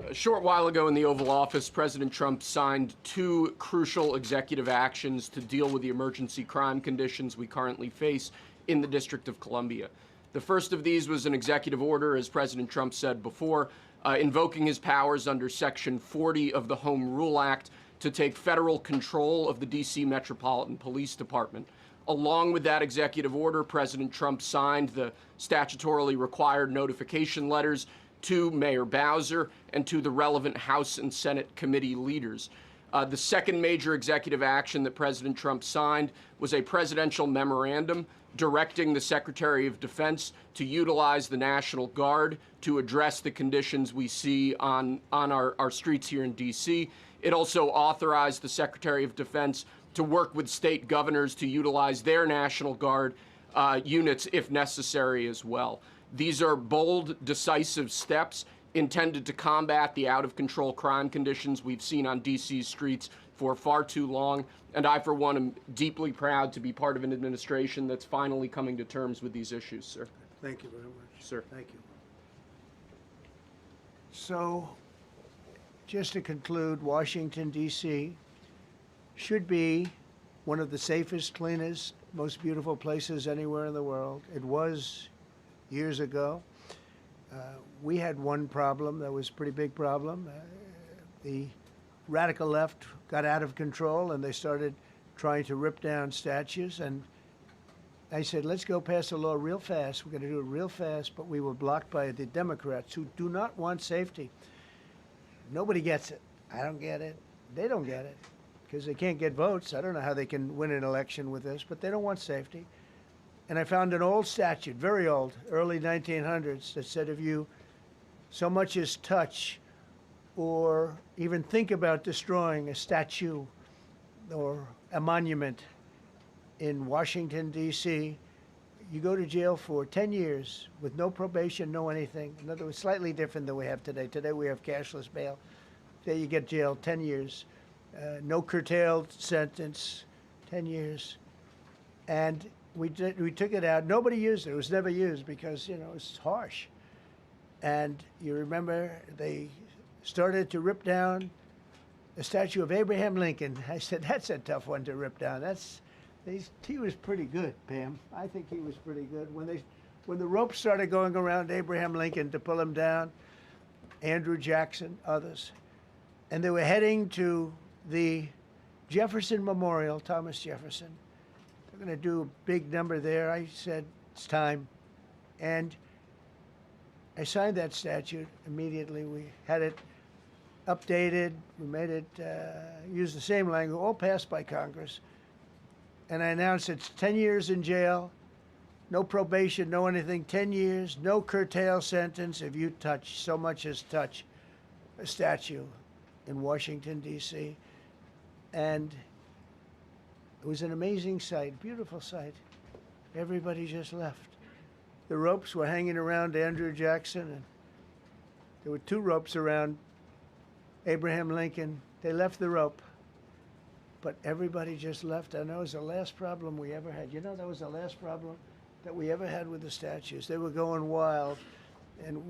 A short while ago in the Oval Office, President Trump signed 2 crucial executive actions to deal with the emergency crime conditions we currently face in the District of Columbia. The first of these was an executive order, as President Trump said before, invoking his powers under Section 40 of the Home Rule Act to take federal control of the D.C. Metropolitan Police Department. Along with that executive order, President Trump signed the statutorily required notification letters to Mayor Bowser and to the relevant House and Senate committee leaders. The second major executive action that President Trump signed was a presidential memorandum directing the Secretary of Defense to utilize the National Guard to address the conditions we see on our streets here in D.C. It also authorized the Secretary of Defense to work with state governors to utilize their National Guard units if necessary as well. These are bold, decisive steps intended to combat the out-of-control crime conditions we've seen on D.C.'s streets for far too long, and I, for one, am deeply proud to be part of an administration that's finally coming to terms with these issues, sir. Thank you very much. Sir. Thank you. So, just to conclude, Washington, D.C. should be one of the safest, cleanest, most beautiful places anywhere in the world. It was years ago. We had one problem that was a pretty big problem. The radical left got out of control and they started trying to rip down statues. And I said, let's go pass a law real fast. We're going to do it real fast. But we were blocked by the Democrats who do not want safety. Nobody gets it. I don't get it. They don't get it because they can't get votes. I don't know how they can win an election with this, but they don't want safety. And I found an old statute, very old, early 1900s, that said if you so much as touch or even think about destroying a statue or a monument in Washington, D.C., you go to jail for 10 years with no probation, no anything. In other words, slightly different than we have today. Today we have cashless bail. Today you get jailed 10 years. No curtailed sentence, 10 years. And we took it out. Nobody used it. It was never used because, you know, it's harsh. And you remember they started to rip down the statue of Abraham Lincoln. I said, that's a tough one to rip down. He was pretty good, Pam. I think he was pretty good. When the ropes started going around Abraham Lincoln to pull him down, Andrew Jackson, others, and they were heading to the Jefferson Memorial, Thomas Jefferson. They're going to do a big number there. I said, it's time. And I signed that statute immediately. We had it updated. We made it use the same language, all passed by Congress. And I announced it's 10 years in jail, no probation, no anything, 10 years, no curtail sentence if you touch, so much as touch a statue in Washington, D.C. And it was an amazing sight, beautiful sight. Everybody just left. The ropes were hanging around Andrew Jackson, and there were 2 ropes around Abraham Lincoln. They left the rope, but everybody just left. And that was the last problem we ever had. You know, that was the last problem that we ever had with the statues. They were going wild, and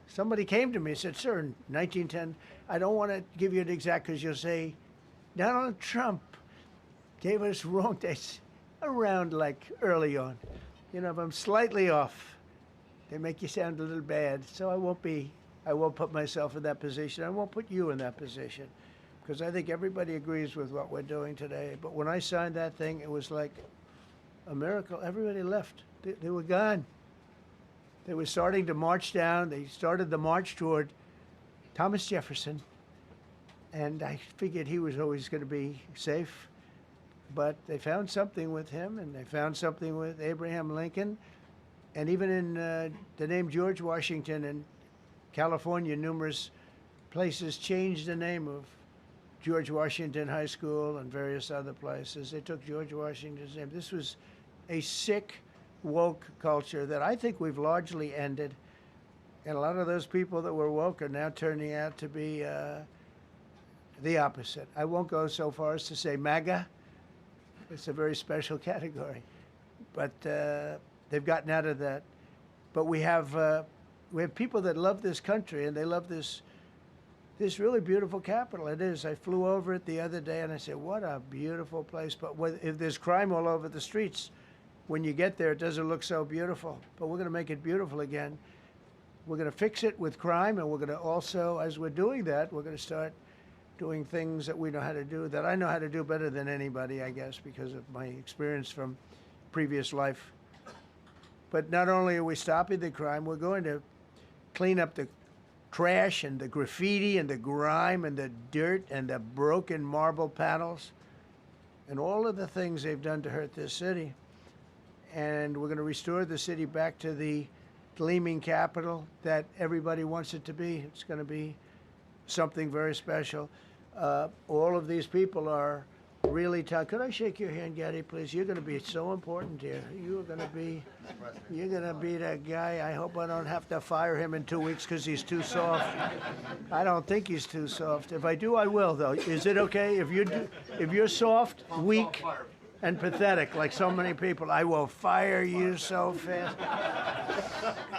somebody came to me and said, sir, in 1910, I don't want to give you an exact because you'll say, Donald Trump gave us wrong dates around like early on. You know, if I'm slightly off, they make you sound a little bad. So I won't put myself in that position. I won't put you in that position, because I think everybody agrees with what we're doing today. But when I signed that thing, it was like a miracle. Everybody left. They were gone. They were starting to march down. They started the march toward Thomas Jefferson, and I figured he was always going to be safe. But they found something with him, and they found something with Abraham Lincoln, and even in the name George Washington in California, numerous places changed the name of George Washington High School and various other places. They took George Washington's name. This was a sick, woke culture that I think we've largely ended. And a lot of those people that were woke are now turning out to be the opposite. I won't go so far as to say MAGA. It's a very special category. But they've gotten out of that. But we have people that love this country, and they love this really beautiful capital. It is. I flew over it the other day, and I said, what a beautiful place. But if there's crime all over the streets, when you get there, it doesn't look so beautiful. But we're going to make it beautiful again. We're going to fix it with crime, and we're going to also, as we're doing that, we're going to start doing things that we know how to do, that I know how to do better than anybody, I guess, because of my experience from previous life. But not only are we stopping the crime, we're going to clean up the trash and the graffiti and the grime and the dirt and the broken marble panels and all of the things they've done to hurt this city. And we're going to restore the city back to the gleaming capital that everybody wants it to be. It's going to be something very special. All of these people are really tough. Could I shake your hand, Gaddy, please? You're going to be so important here. You're going to be that guy. I hope I don't have to fire him in 2 weeks because he's too soft. I don't think he's too soft. If I do, I will, though. Is it okay if you're soft, weak, and pathetic like so many people? I will fire you so fast.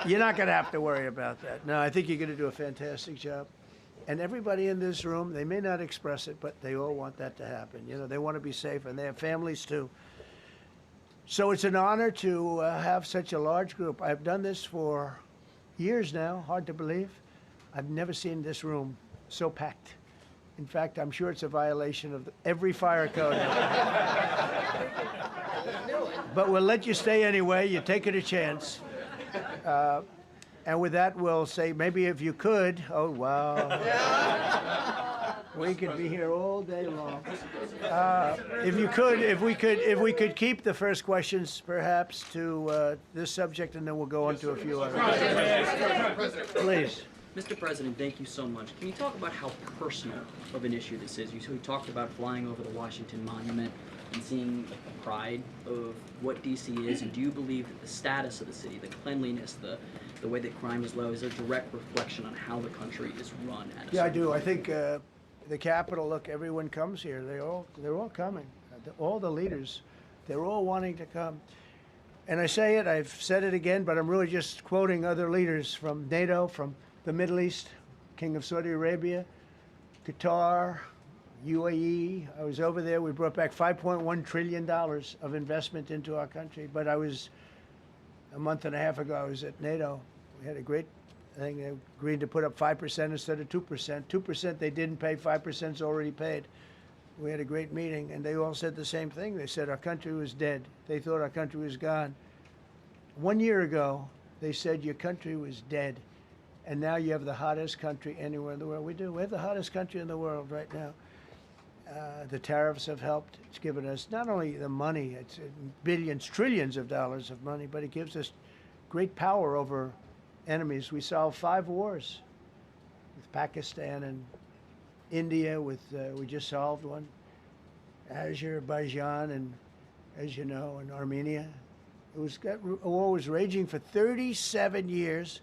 You're not going to have to worry about that. No, I think you're going to do a fantastic job. And everybody in this room, they may not express it, but they all want that to happen. You know, they want to be safe, and they have families too. So it's an honor to have such a large group. I've done this for years now, hard to believe. I've never seen this room so packed. In fact, I'm sure it's a violation of every fire code. But we'll let you stay anyway. You're taking a chance. And with that, we'll say, maybe if you could, oh, wow. We could be here all day long. If we could keep the first questions, perhaps, to this subject, and then we'll go on to a few others. Please. Mr. President, thank you so much. Can you talk about how personal of an issue this is? You talked about flying over the Washington Monument and seeing the pride of what D.C. is, and do you believe that the status of the city, the cleanliness, the way that crime is low, is a direct reflection on how the country is run? Yeah, I do. I think the Capitol, look, everyone comes here. They're all coming. All the leaders, they're all wanting to come. And I say it, I've said it again, but I'm really just quoting other leaders from NATO, from the Middle East, King of Saudi Arabia, Qatar, UAE. I was over there. We brought back $5.1 trillion of investment into our country. But a month and a half ago, I was at NATO. We had a great thing. They agreed to put up 5% instead of 2%. 2% they didn't pay, 5% is already paid. We had a great meeting, and they all said the same thing. They said our country was dead. They thought our country was gone. 1 year ago, they said your country was dead. And now you have the hottest country anywhere in the world. We do. We have the hottest country in the world right now. The tariffs have helped. It's given us not only the money, it's billions, trillions of dollars of money, but it gives us great power over enemies. We solved 5 wars with Pakistan and India. We just solved one. Azerbaijan and, as you know, and Armenia. War was raging for 37 years.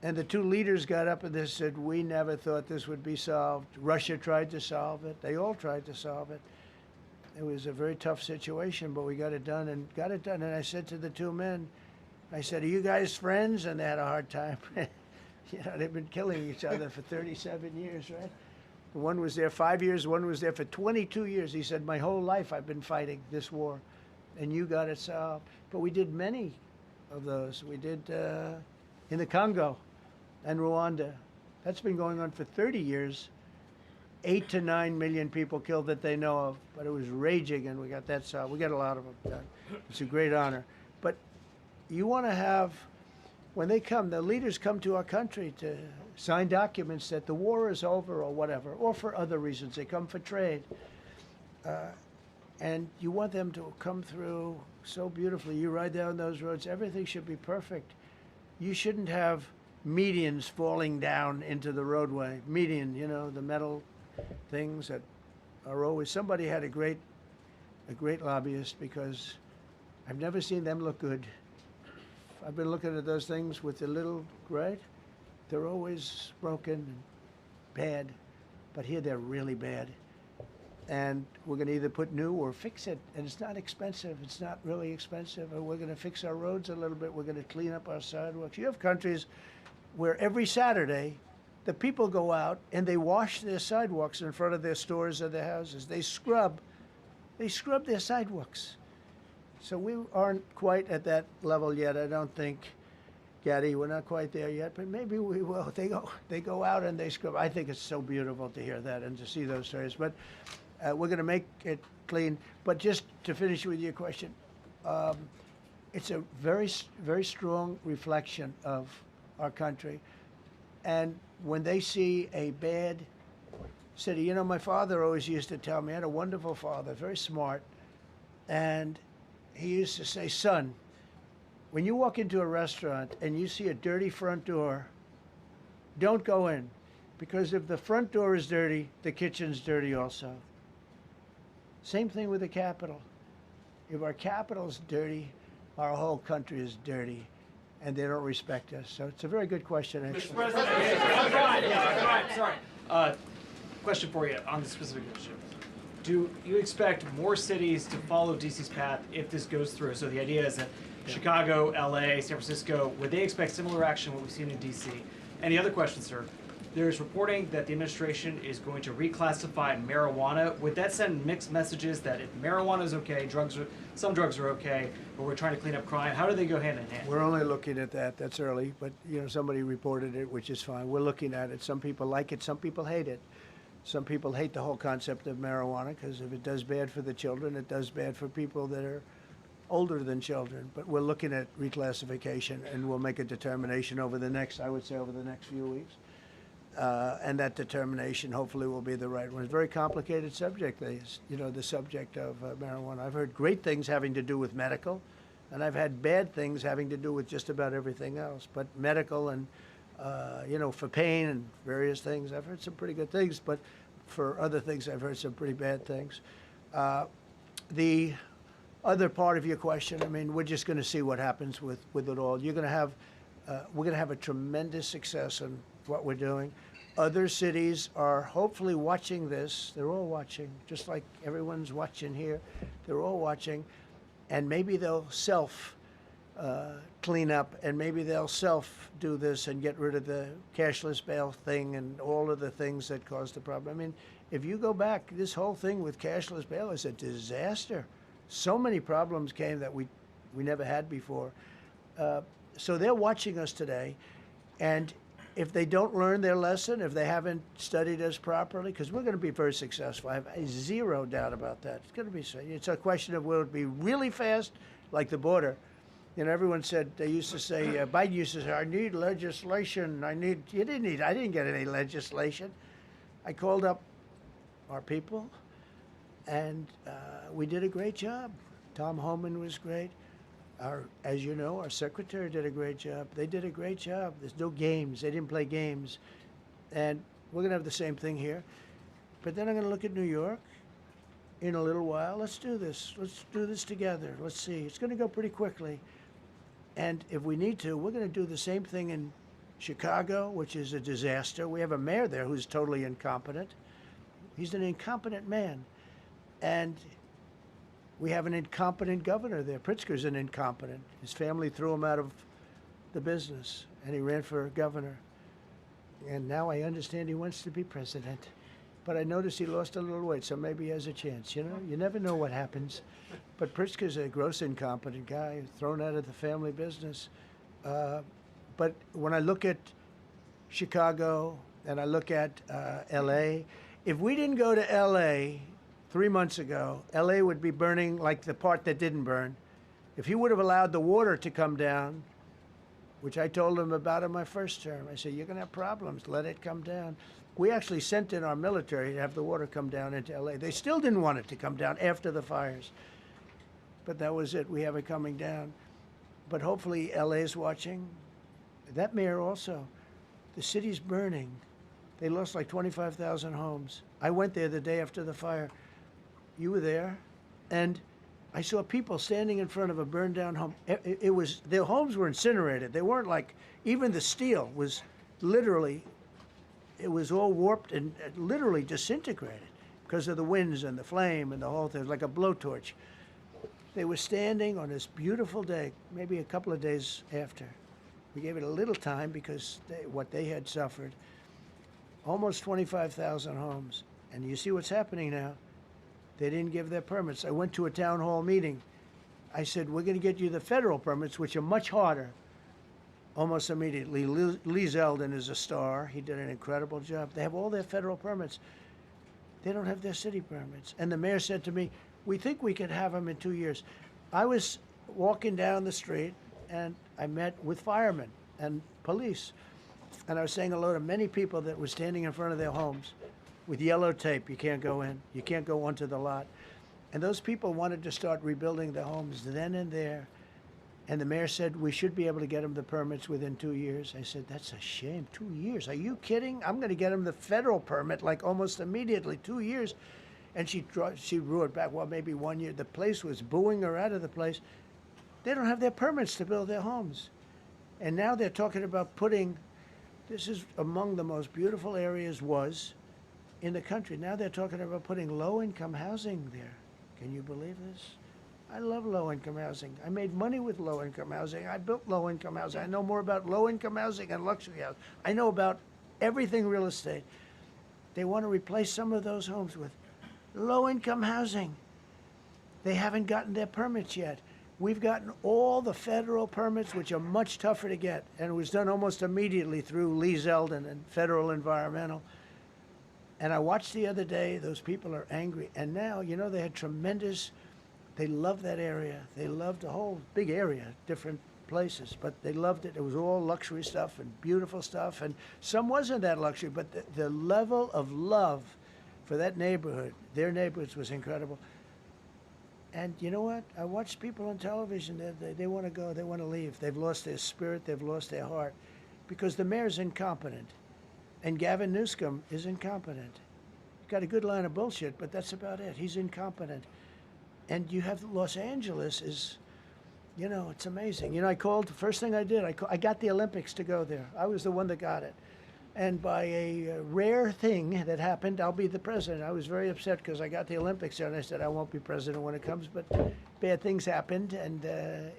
And the 2 leaders got up and they said, we never thought this would be solved. Russia tried to solve it. They all tried to solve it. It was a very tough situation, but we got it done and got it done. And I said to the 2 men, I said, are you guys friends? And they had a hard time. You know, they've been killing each other for 37 years, right? One was there 5 years, one was there for 22 years. He said, my whole life I've been fighting this war. and you got it solved. But we did many of those. We did in the Congo and Rwanda. That's been going on for 30 years. 8 to 9 million people killed that they know of, but it was raging, and we got that solved. We got a lot of them done. It's a great honor. But you want to have, when they come, the leaders come to our country to sign documents that the war is over or whatever, or for other reasons. They come for trade. And you want them to come through so beautifully. You ride down those roads, everything should be perfect. You shouldn't have medians falling down into the roadway. Median, you know, the metal things that are always, somebody had a great lobbyist, because I've never seen them look good. I've been looking at those things with the little, right? They're always broken and bad, but here they're really bad. And we're going to either put new or fix it, and it's not expensive. It's not really expensive. And we're going to fix our roads a little bit. We're going to clean up our sidewalks. You have countries where every Saturday the people go out and they wash their sidewalks in front of their stores or their houses. They scrub their sidewalks. So we aren't quite at that level yet, I don't think, Gaddy. We're not quite there yet, but maybe we will. They go out and they scrub. I think it's so beautiful to hear that and to see those stories. But we're going to make it clean. But just to finish with your question, it's a very, very strong reflection of our country. And when they see a bad city, you know, my father always used to tell me, I had a wonderful father, very smart, and he used to say, son, when you walk into a restaurant and you see a dirty front door, don't go in, because if the front door is dirty, the kitchen's dirty also. Same thing with the Capitol. If our Capitol's dirty, our whole country is dirty, and they don't respect us. So it's a very good question, actually. Mr. President, sorry. Question for you on the specific issue. Do you expect more cities to follow DC's path if this goes through? So the idea is that Chicago, LA, San Francisco, would they expect similar action what we've seen in DC? And the other question, sir, there's reporting that the administration is going to reclassify marijuana. Would that send mixed messages that if marijuana is okay, some drugs are okay, but we're trying to clean up crime? How do they go hand in hand? We're only looking at that. That's early, but you know, somebody reported it, which is fine. We're looking at it. Some people like it, some people hate it. Some people hate the whole concept of marijuana, because if it does bad for the children, it does bad for people that are older than children. But we're looking at reclassification, and we'll make a determination over the next, I would say, over the next few weeks. And that determination hopefully will be the right one. It's a very complicated subject, the subject of marijuana. I've heard great things having to do with medical, and I've had bad things having to do with just about everything else. But medical and, for pain and various things, I've heard some pretty good things, but for other things, I've heard some pretty bad things. The other part of your question, I mean, we're just going to see what happens with it all. We're going to have a tremendous success in what we're doing. Other cities are hopefully watching this. They're all watching, just like everyone's watching here. They're all watching, and maybe they'll clean up, and maybe they'll do this and get rid of the cashless bail thing and all of the things that caused the problem. I mean, if you go back, this whole thing with cashless bail is a disaster. So many problems came that we never had before. So they're watching us today, and if they don't learn their lesson, if they haven't studied us properly, because we're going to be very successful. I have zero doubt about that. It's going to be. It's a question of will it be really fast, like the border. You know, everyone said, they used to say, Biden used to say, I need legislation. I didn't get any legislation. I called up our people, and we did a great job. Tom Homan was great. As you know, our secretary did a great job. They did a great job. There's no games. They didn't play games. And we're going to have the same thing here. But then I'm going to look at New York in a little while. Let's do this. Let's do this together. Let's see. It's going to go pretty quickly. And if we need to, we're going to do the same thing in Chicago, which is a disaster. We have a mayor there who's totally incompetent. He's an incompetent man. And we have an incompetent governor there. Pritzker's an incompetent. His family threw him out of the business, and he ran for governor. And now I understand he wants to be president. but I noticed he lost a little weight, so maybe he has a chance. You know, you never know what happens. But Pritzker's a gross incompetent guy, thrown out of the family business. But when I look at Chicago and I look at L.A., if we didn't go to L.A. 3 months ago, L.A. would be burning like the part that didn't burn. If he would have allowed the water to come down, which I told him about in my first term, I said, you're going to have problems, let it come down. We actually sent in our military to have the water come down into L.A. They still didn't want it to come down after the fires. But that was it, we have it coming down. But hopefully L.A. is watching. That mayor also, the city's burning. They lost like 25,000 homes. I went there the day after the fire. You were there, and I saw people standing in front of a burned down home. It was, their homes were incinerated. They weren't like, even the steel was literally, it was all warped and literally disintegrated because of the winds and the flame and the whole thing. It was like a blowtorch. They were standing on this beautiful day, maybe a couple of days after. We gave it a little time because what they had suffered. Almost 25,000 homes. And you see what's happening now. They didn't give their permits. I went to a town hall meeting. I said, we're going to get you the federal permits, which are much harder. Almost immediately. Lee Zeldin is a star. He did an incredible job. They have all their federal permits. They don't have their city permits. And the mayor said to me, we think we could have them in 2 years. I was walking down the street, and I met with firemen and police. And I was saying hello to many people that were standing in front of their homes with yellow tape. You can't go in. You can't go onto the lot. And those people wanted to start rebuilding their homes then and there. And the mayor said, we should be able to get them the permits within 2 years. I said, that's a shame. 2 years? Are you kidding? I'm going to get them the federal permit like almost immediately. 2 years. And she drew it back. Well, maybe 1 year. The place was booing her out of the place. They don't have their permits to build their homes. And now they're talking about putting, this is among the most beautiful areas was in the country. Now they're talking about putting low-income housing there. Can you believe this? I love low-income housing. I made money with low-income housing. I built low-income housing. I know more about low-income housing and luxury housing. I know about everything real estate. They want to replace some of those homes with low-income housing. They haven't gotten their permits yet. We've gotten all the federal permits, which are much tougher to get, and it was done almost immediately through Lee Zeldin and Federal Environmental. And I watched the other day, those people are angry. And now, you know, they had tremendous, they loved that area. They loved the whole big area, different places, but they loved it. It was all luxury stuff and beautiful stuff, and some wasn't that luxury, but the level of love for that neighborhood, their neighborhoods, was incredible. And you know what? I watch people on television, they want to go, they want to leave. They've lost their spirit, they've lost their heart, because the mayor's incompetent. And Gavin Newsom is incompetent. He's got a good line of bullshit, but that's about it. He's incompetent. And you have Los Angeles is, you know, it's amazing. You know, I called, the first thing I did, I got the Olympics to go there. I was the one that got it. And by a rare thing that happened, I'll be the president. I was very upset because I got the Olympics there, and I said I won't be president when it comes. But bad things happened, and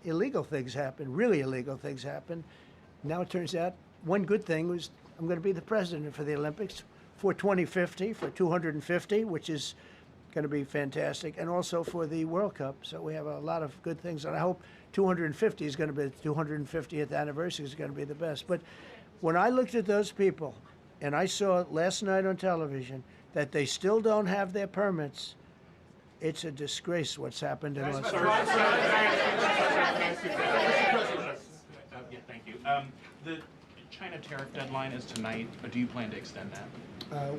illegal things happened, really illegal things happened. Now it turns out one good thing was I'm going to be the president for the Olympics for 2050, for 250, which is going to be fantastic, and also for the World Cup. So we have a lot of good things, and I hope 250 is going to be the 250th anniversary is going to be the best. But when I looked at those people, and I saw last night on television that they still don't have their permits, it's a disgrace what's happened in Los Angeles. Yeah, thank you. The China tariff deadline is tonight, but do you plan to extend that?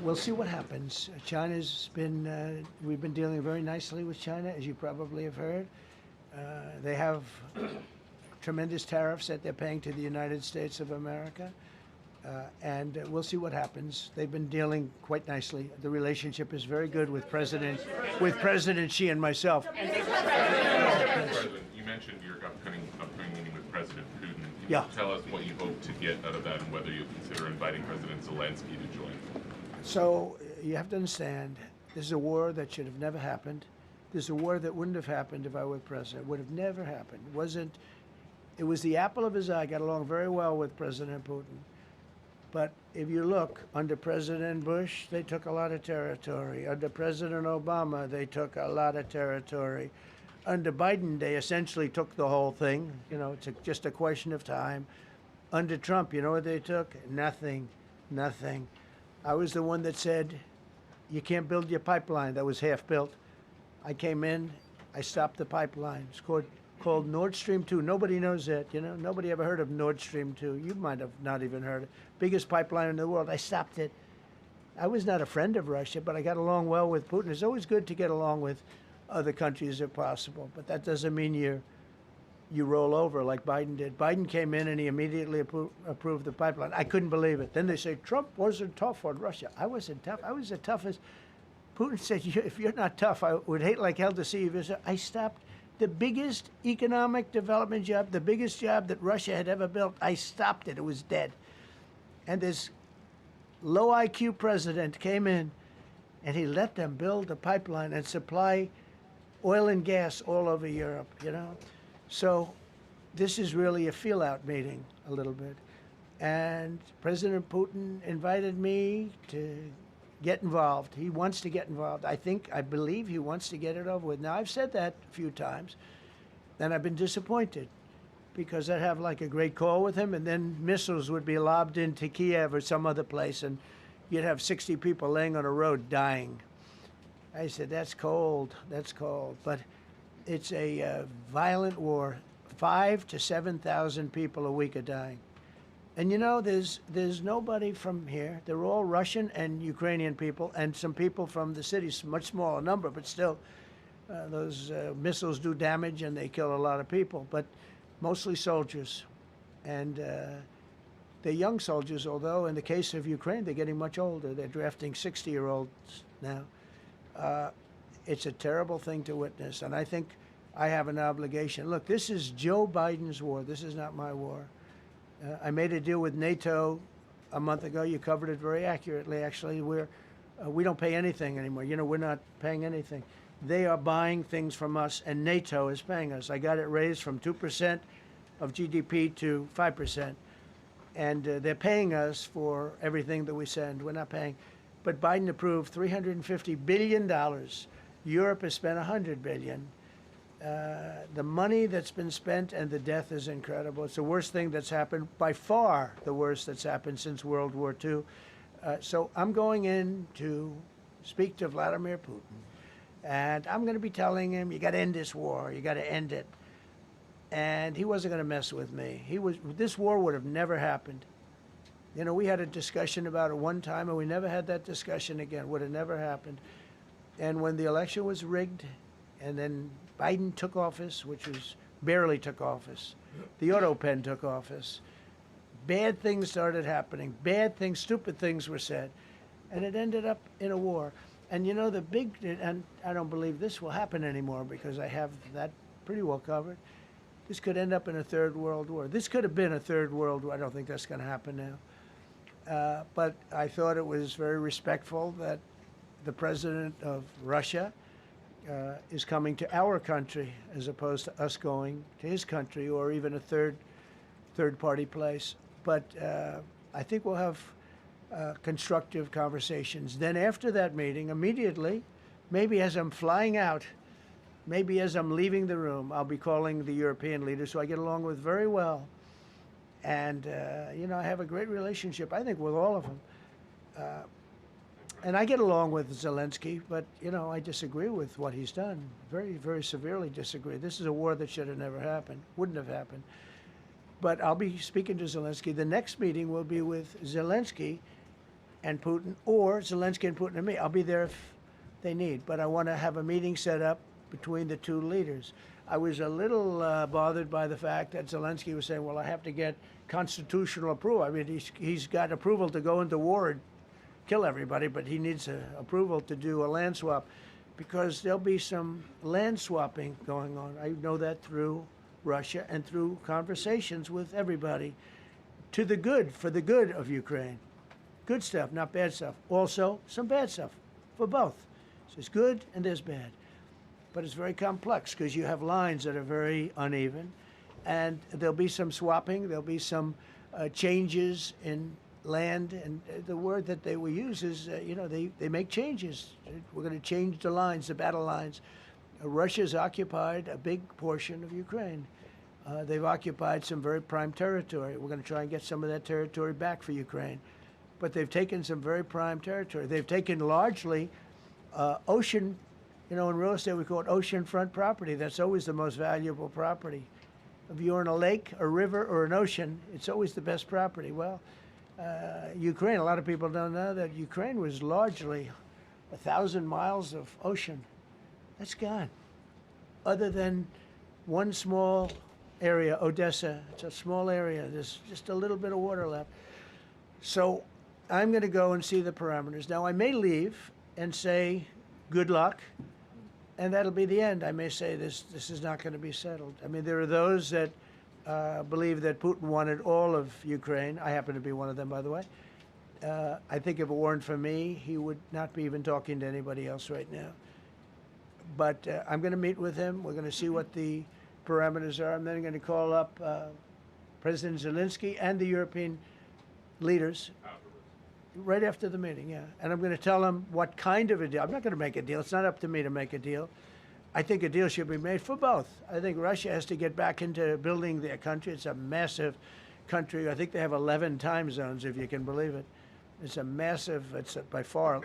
We'll see what happens. China's been, we've been dealing very nicely with China, as you probably have heard. They have tremendous tariffs that they're paying to the United States of America. And we'll see what happens. They've been dealing quite nicely. The relationship is very good with President Xi and myself. President, you mentioned your upcoming meeting with President Putin. Can Yeah. you tell us what you hope to get out of that and whether you consider inviting President Zelensky to join? So you have to understand, this is a war that should have never happened. This is a war that wouldn't have happened if I were president. Would have never happened. It was the apple of his eye. I got along very well with President Putin. But if you look, under President Bush, they took a lot of territory. Under President Obama, they took a lot of territory. Under Biden, they essentially took the whole thing. You know, it's just a question of time. Under Trump, you know what they took? Nothing, nothing. I was the one that said, you can't build your pipeline that was half built. I came in, I stopped the pipeline. It's called Nord Stream 2. Nobody knows that, you know. Nobody ever heard of Nord Stream 2. You might have not even heard it. Biggest pipeline in the world. I stopped it. I was not a friend of Russia, but I got along well with Putin. It's always good to get along with other countries if possible, but that doesn't mean you roll over like Biden did. Biden came in and he immediately approved the pipeline. I couldn't believe it. Then they say Trump wasn't tough on Russia. I wasn't tough. I was the toughest. Putin said, if you're not tough, I would hate like hell to see you visit. I stopped the biggest economic development job, the biggest job that Russia had ever built. I stopped it. It was dead. And this low IQ president came in and he let them build a pipeline and supply oil and gas all over Europe, you know. So this is really a feel-out meeting a little bit. And President Putin invited me to get involved. He wants to get involved. I believe he wants to get it over with. Now, I've said that a few times, and I've been disappointed because I'd have like a great call with him, and then missiles would be lobbed into Kiev or some other place, and you'd have 60 people laying on a road dying. I said, that's cold, that's cold. But it's a violent war. 5,000 to 7,000 people a week are dying. And you know, there's nobody from here. They're all Russian and Ukrainian people, and some people from the cities, much smaller number, but still, those missiles do damage and they kill a lot of people, but mostly soldiers. And they're young soldiers, although in the case of Ukraine, they're getting much older. They're drafting 60-year-olds now. It's a terrible thing to witness, and I think I have an obligation. Look, this is Joe Biden's war. This is not my war. I made a deal with NATO a month ago. You covered it very accurately, actually. We don't pay anything anymore. You know, we're not paying anything. They are buying things from us, and NATO is paying us. I got it raised from 2% of GDP to 5%. And they're paying us for everything that we send. We're not paying. But Biden approved $350 billion. Europe has spent $100 billion. The money that's been spent and the death is incredible. It's the worst thing that's happened, by far the worst that's happened since World War II. So I'm going in to speak to Vladimir Putin. And I'm going to be telling him, you got to end this war. You got to end it. And he wasn't going to mess with me. This war would have never happened. You know, we had a discussion about it one time, and we never had that discussion again. Would have never happened. And when the election was rigged, and then Biden took office, which was barely took office, the auto pen took office, bad things started happening. Bad things, stupid things were said. And it ended up in a war. And you know, and I don't believe this will happen anymore because I have that pretty well covered. This could end up in a third world war. This could have been a third world war. I don't think that's going to happen now. But I thought it was very respectful that the president of Russia is coming to our country as opposed to us going to his country or even a third-party place. But I think we'll have constructive conversations. Then after that meeting, immediately, maybe as I'm flying out, maybe as I'm leaving the room, I'll be calling the European leaders who I get along with very well. And, you know, I have a great relationship, I think, with all of them. And I get along with Zelensky, but, you know, I disagree with what he's done. Very, very severely disagree. This is a war that should have never happened, wouldn't have happened. But I'll be speaking to Zelensky. The next meeting will be with Zelensky and Putin, or Zelensky and Putin and me. I'll be there if they need. But I want to have a meeting set up between the two leaders. I was a little bothered by the fact that Zelensky was saying, well, I have to get constitutional approval. I mean, he's got approval to go into war and kill everybody, but he needs approval to do a land swap because there'll be some land swapping going on. I know that through Russia and through conversations with everybody to the good, for the good of Ukraine. Good stuff, not bad stuff. Also, some bad stuff for both. So there's good and there's bad. But it's very complex because you have lines that are very uneven. And there'll be some swapping. There'll be some changes in land, and the word that they will use is, they make changes. We're going to change the lines, the battle lines. Russia's occupied a big portion of Ukraine. They've occupied some very prime territory. We're going to try and get some of that territory back for Ukraine. But they've taken some very prime territory. They've taken largely ocean, in real estate we call it oceanfront property. That's always the most valuable property. If you're in a lake, a river, or an ocean, it's always the best property. Well, Ukraine, a lot of people don't know that Ukraine was largely 1,000 miles of ocean. That's gone. Other than one small area, Odessa, it's a small area. There's just a little bit of water left. So I'm going to go and see the parameters. Now, I may leave and say, good luck, and that'll be the end. I may say this is not going to be settled. I mean, there are those that believe that Putin wanted all of Ukraine. I happen to be one of them, by the way. I think if it weren't for me, he would not be even talking to anybody else right now. But I'm going to meet with him. We're going to see what the parameters are. I'm then going to call up President Zelensky and the European leaders right after the meeting, yeah. And I'm going to tell them what kind of a deal. I'm not going to make a deal. It's not up to me to make a deal. I think a deal should be made for both. I think Russia has to get back into building their country. It's a massive country. I think they have 11 time zones, if you can believe it. It's a massive, it's by far,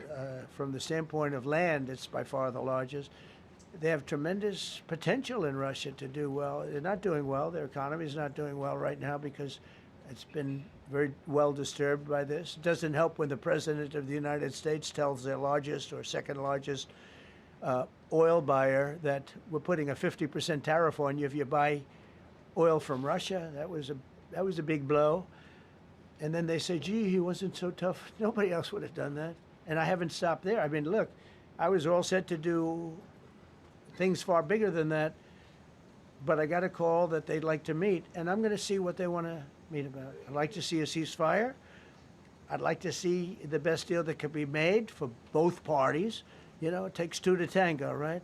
from the standpoint of land, it's by far the largest. They have tremendous potential in Russia to do well. They're not doing well. Their economy is not doing well right now because it's been very well disturbed by this. It doesn't help when the President of the United States tells their largest or second largest oil buyer that we're putting a 50% tariff on you if you buy oil from Russia. That was a big blow. And then they say, gee, he wasn't so tough. Nobody else would have done that. And I haven't stopped there. I mean, look, I was all set to do things far bigger than that, but I got a call that they'd like to meet, and I'm going to see what they want to meet about. I'd like to see a ceasefire. I'd like to see the best deal that could be made for both parties. It takes two to tango, right?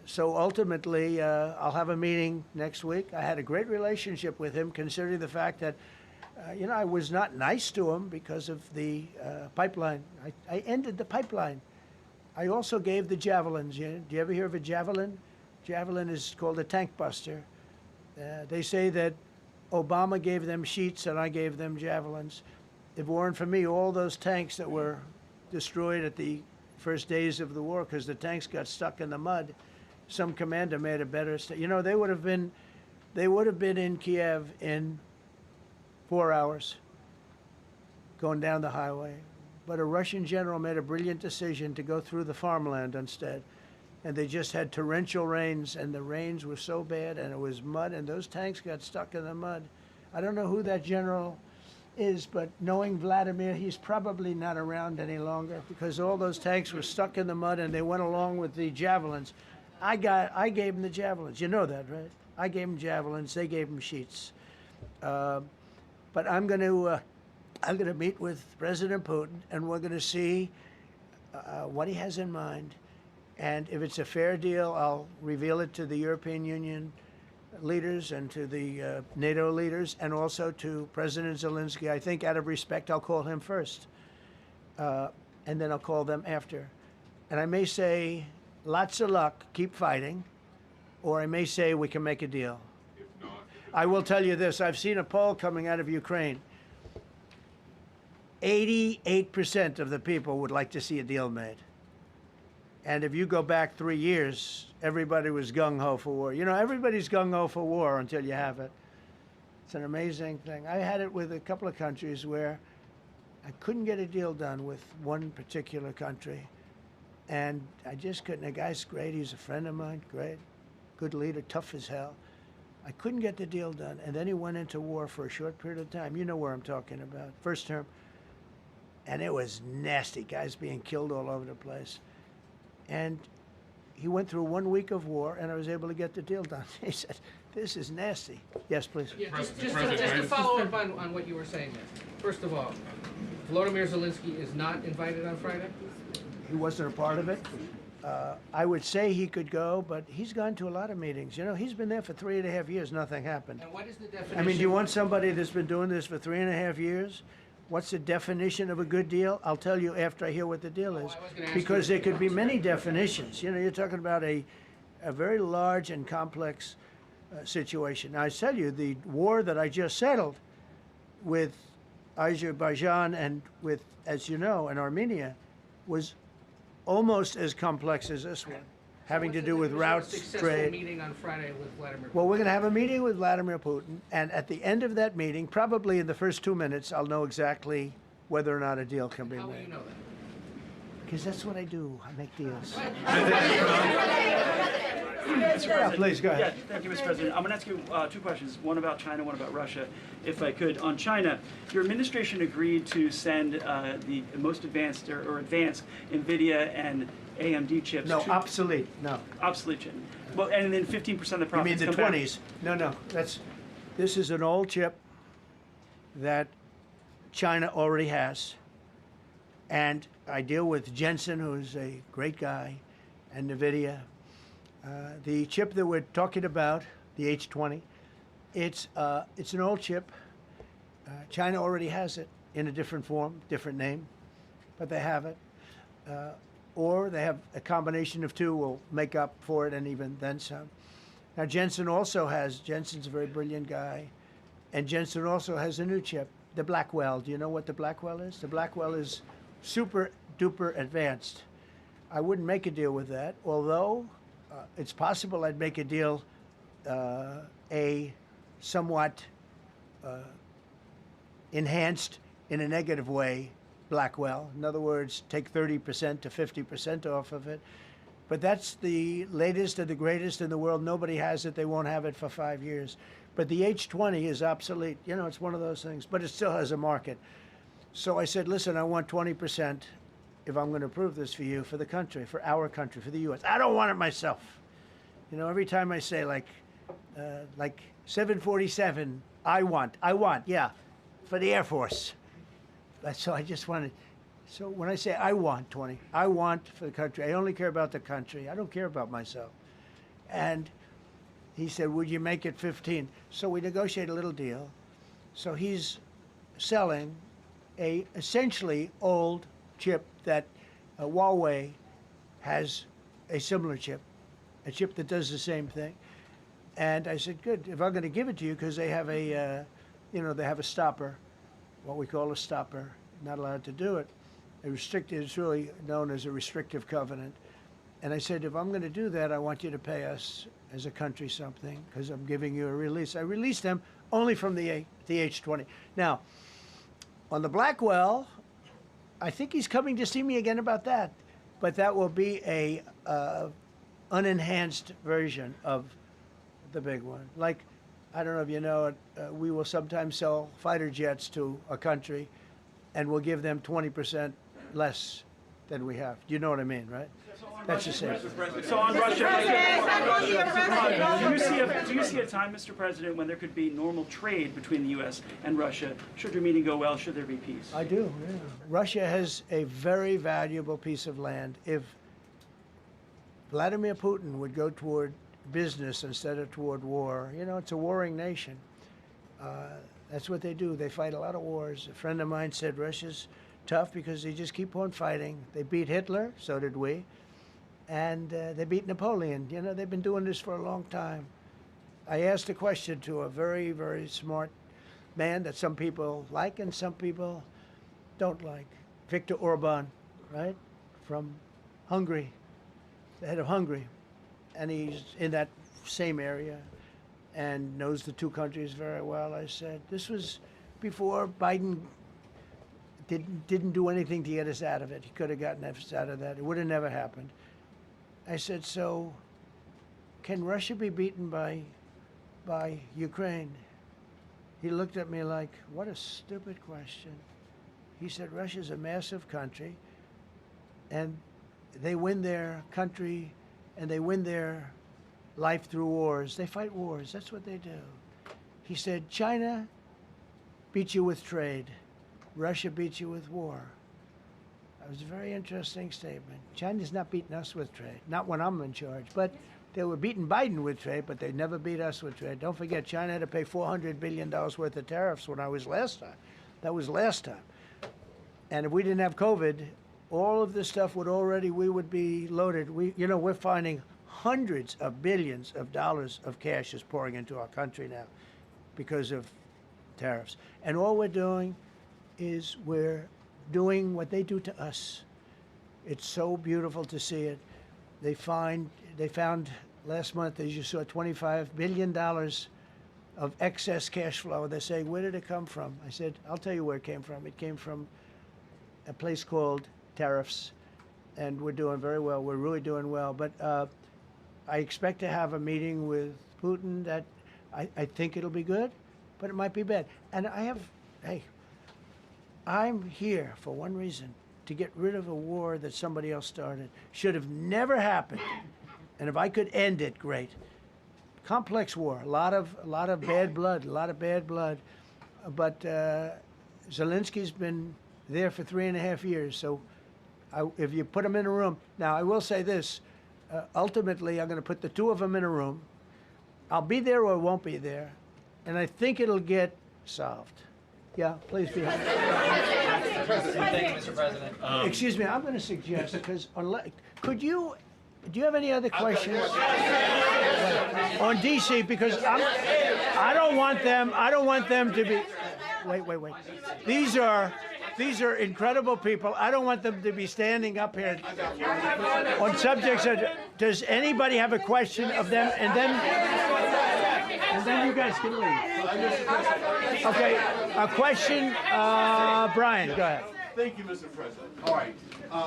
So ultimately, I'll have a meeting next week. I had a great relationship with him, considering the fact that, I was not nice to him because of the pipeline. I ended the pipeline. I also gave the javelins. Do you ever hear of a javelin? Javelin is called a tank buster. They say that Obama gave them sheets and I gave them javelins. If it weren't for me, all those tanks that were destroyed at the first days of the war because the tanks got stuck in the mud, some commander made a better they would have been in Kiev in 4 hours going down the highway. But a Russian general made a brilliant decision to go through the farmland instead. And they just had torrential rains, and the rains were so bad, and it was mud, and those tanks got stuck in the mud. I don't know who that general is, but knowing Vladimir, he's probably not around any longer because all those tanks were stuck in the mud, and they went along with the javelins. I gave them the javelins. You know that, right? I gave them javelins. They gave them sheets. But I'm going to meet with President Putin, and we're going to see what he has in mind. And if it's a fair deal, I'll reveal it to the European Union leaders and to the NATO leaders and also to President Zelensky. I think out of respect, I'll call him first. And then I'll call them after. And I may say, lots of luck, keep fighting. Or I may say, we can make a deal. If not, I will tell you this. I've seen a poll coming out of Ukraine. 88% of the people would like to see a deal made. And if you go back 3 years, everybody was gung-ho for war. Everybody's gung-ho for war until you have it. It's an amazing thing. I had it with a couple of countries where I couldn't get a deal done with one particular country. And I just couldn't. The guy's great. He's a friend of mine. Great. Good leader. Tough as hell. I couldn't get the deal done. And then he went into war for a short period of time. You know where I'm talking about. First term. And it was nasty. Guys being killed all over the place. And he went through 1 week of war, and I was able to get the deal done. He said, this is nasty. Yes, please. Yeah, just to follow up on what you were saying there. First of all, Volodymyr Zelensky is not invited on Friday? He wasn't a part of it. I would say he could go, but he's gone to a lot of meetings. He's been there for 3.5 years. Nothing happened. And what is the definition? I mean, do you want somebody that's been doing this for 3.5 years What's the definition of a good deal? I'll tell you after I hear what the deal is. I was gonna ask Because you- there could be many definitions. You know, you're talking about a very large and complex situation. Now, I tell you, the war that I just settled with Azerbaijan and with, as you know, and Armenia was almost as complex as this one, having to do with routes, Successful trade. meeting on Friday with Vladimir. Well, we're going to have a meeting with Vladimir Putin, and at the end of that meeting, probably in the first 2 minutes, I'll know exactly whether or not a deal can be How will you made. know that? Because that's what I do. I make deals. Mr. Yeah, President. please, go ahead. Yeah, thank you, Mr. President. I'm going to ask you two questions, one about China, one about Russia, if I could. On China, your administration agreed to send the most advanced or advanced NVIDIA and AMD chips. No, to obsolete. No. obsolete chip. Well, and then 15% of the You profits mean the come back. 20s? No. This is an old chip that China already has. And I deal with Jensen, who's a great guy, and NVIDIA. The chip that we're talking about, the H20, it's an old chip. China already has it in a different form, different name, but they have it. Or they have a combination of two will make up for it and even then some. Now Jensen's a very brilliant guy, and Jensen also has a new chip, the Blackwell. Do you know what the Blackwell is? The Blackwell is super duper advanced. I wouldn't make a deal with that, although it's possible I'd make a deal, a somewhat enhanced in a negative way Blackwell. In other words, take 30% to 50% off of it. But that's the latest and the greatest in the world. Nobody has it. They won't have it for 5 years. But the H20 is obsolete. You know, it's one of those things. But it still has a market. So I said, listen, I want 20% if I'm going to approve this for you, for the country, for our country, for the U.S. I don't want it myself. You know, every time I say like 747, I want, yeah, for the Air Force. So I just wanted, so when I say I want 20, I want for the country. I only care about the country. I don't care about myself. And he said, would you make it 15? So we negotiate a little deal. So he's selling a essentially old chip that Huawei has a similar chip, a chip that does the same thing. And I said, good, if I'm going to give it to you, because they have a, they have a stopper, what we call a stopper, not allowed to do it. It's really known as a restrictive covenant. And I said, if I'm going to do that, I want you to pay us as a country something, because I'm giving you a release. I released them only from the H20. Now, on the Blackwell, I think he's coming to see me again about that. But that will be a unenhanced version of the big one. Like, I don't know if you know it, we will sometimes sell fighter jets to a country, and we'll give them 20% less than we have. You know what I mean, right? That's the same. So on Russia, do you see a time, Mr. President, when there could be normal trade between the U.S. and Russia? Should your meeting go well? Should there be peace? I do, yeah. Russia has a very valuable piece of land. If Vladimir Putin would go toward business instead of toward war, it's a warring nation. That's what they do. They fight a lot of wars. A friend of mine said Russia's tough because they just keep on fighting. They beat Hitler, so did we. And they beat Napoleon. They've been doing this for a long time. I asked a question to a very, very smart man that some people like and some people don't like. Viktor Orban, right? From Hungary, the head of Hungary. And he's in that same area and knows the two countries very well. I said, this was before Biden didn't do anything to get us out of it. He could have gotten us out of that. It would have never happened. I said, so can Russia be beaten by Ukraine? He looked at me like, what a stupid question. He said, Russia's a massive country, and they win their country, and they win their life through wars. They fight wars. That's what they do. He said, China beats you with trade. Russia beats you with war. That was a very interesting statement. China's not beating us with trade, not when I'm in charge. But they were beating Biden with trade, but they never beat us with trade. Don't forget, China had to pay $400 billion worth of tariffs when I was last time. That was last time. And if we didn't have COVID, all of this stuff we would be loaded. We're finding hundreds of billions of dollars of cash is pouring into our country now because of tariffs. And all we're doing is we're doing what they do to us. It's so beautiful to see it. They found last month, as you saw, $25 billion of excess cash flow. They're saying, where did it come from? I said, I'll tell you where it came from. It came from a place called tariffs, and we're doing very well. We're really doing well. But I expect to have a meeting with Putin that I think it'll be good, but it might be bad. And I'm here for one reason, to get rid of a war that somebody else started. Should have never happened. And if I could end it, great. Complex war, a lot of bad blood, But Zelensky's been there for 3.5 years. So if you put him in a room, now I will say this, ultimately I'm going to put the two of them in a room. I'll be there or I won't be there. And I think it'll get solved. Yeah, please be happy. Thank you, Mr. President. Excuse me, I'm going to suggest, because do you have any other questions on DC? Because I don't want them to be. Wait. These are incredible people. I don't want them to be standing up here on subjects. Does anybody have a question of them? And then you guys can leave. Okay, a question, Brian, go ahead. Thank you, Mr. President. All right.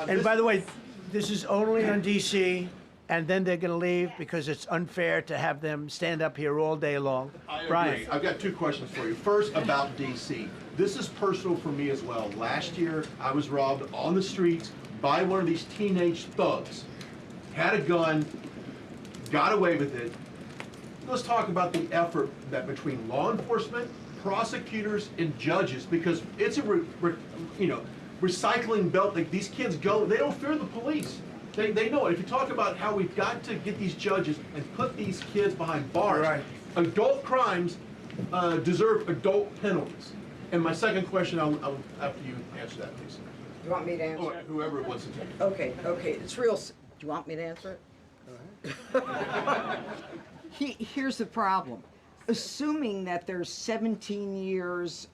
And by the way, this is only on DC, and then they're going to leave because it's unfair to have them stand up here all day long. I agree. Brian. I've got two questions for you. First, about DC. This is personal for me as well. Last year, I was robbed on the streets by one of these teenage thugs. Had a gun, got away with it. Let's talk about the effort that between law enforcement, prosecutors, and judges, because it's a recycling belt. Like, these kids go, they don't fear the police. They know it. If you talk about how we've got to get these judges and put these kids behind bars, right. Adult crimes deserve adult penalties. And my second question, I'll after you answer that, please. Do you want me to answer it? Whoever wants to take it. Okay, it's real. Do you want me to answer it? Here's the problem. Assuming that they're 17 years,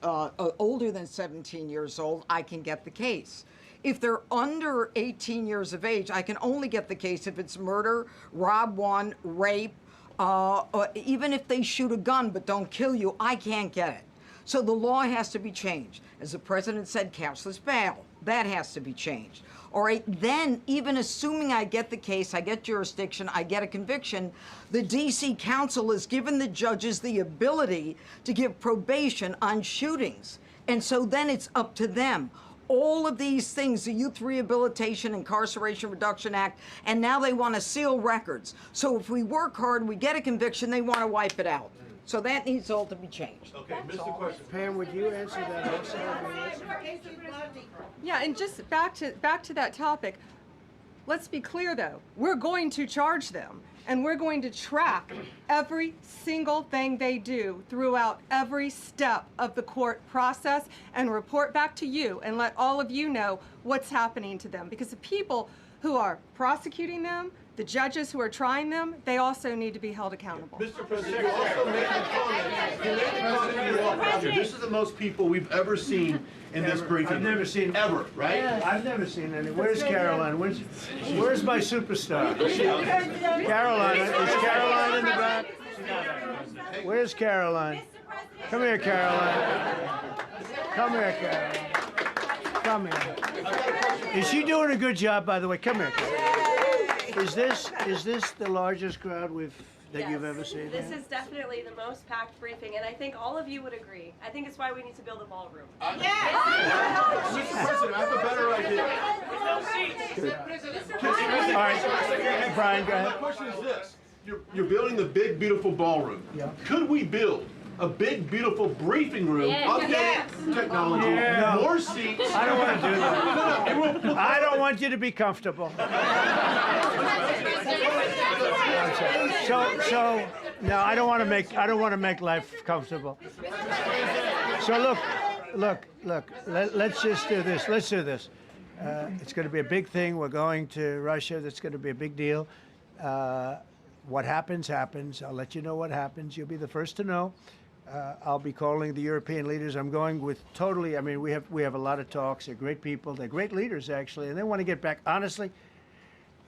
older than 17 years old, I can get the case. If they're under 18 years of age, I can only get the case if it's murder, rob one, rape, or even if they shoot a gun but don't kill you, I can't get it. So the law has to be changed. As the president said, cashless bail. That has to be changed. All right, then, even assuming I get the case, I get jurisdiction, I get a conviction, the DC Council has given the judges the ability to give probation on shootings. And so then it's up to them. All of these things, the Youth Rehabilitation Incarceration Reduction Act, and now they want to seal records. So if we work hard, we get a conviction, they want to wipe it out. So that needs all to be changed. Okay, Mr. Question. Pam, would you answer that also? Yeah, and just back to that topic, let's be clear though, we're going to charge them and we're going to track every single thing they do throughout every step of the court process and report back to you and let all of you know what's happening to them, because the people who are prosecuting them, the judges who are trying them, they also need to be held accountable. Mr. President, you also made the comment. This is the most people we've ever seen in this briefing. I've never seen ever, right? I've never seen any. Where's Caroline? Where's my superstar? Caroline. Is Caroline in the back? Where's Caroline? Come here, Caroline. Come here, Caroline. Come here. Is she doing a good job, by the way? Come here, Caroline. Is this the largest crowd that you've ever seen? This is definitely the most packed briefing, and I think all of you would agree. I think it's why we need to build a ballroom. Mr. President, I have a better idea. All right, Brian, go ahead. My question is this. You're building the big, beautiful ballroom. Yeah. Could we build a big, beautiful briefing room, updated technology, more seats? I don't want to do that. I don't want you to be comfortable. So no, I don't want to make life comfortable. So look, look. Let's just do this. Let's do this. It's going to be a big thing. We're going to Russia. That's going to be a big deal. What happens, happens. I'll let you know what happens. You'll be the first to know. I'll be calling the European leaders. I'm going with totally. I mean, we have a lot of talks. They're great people. They're great leaders, actually, and they want to get back. Honestly,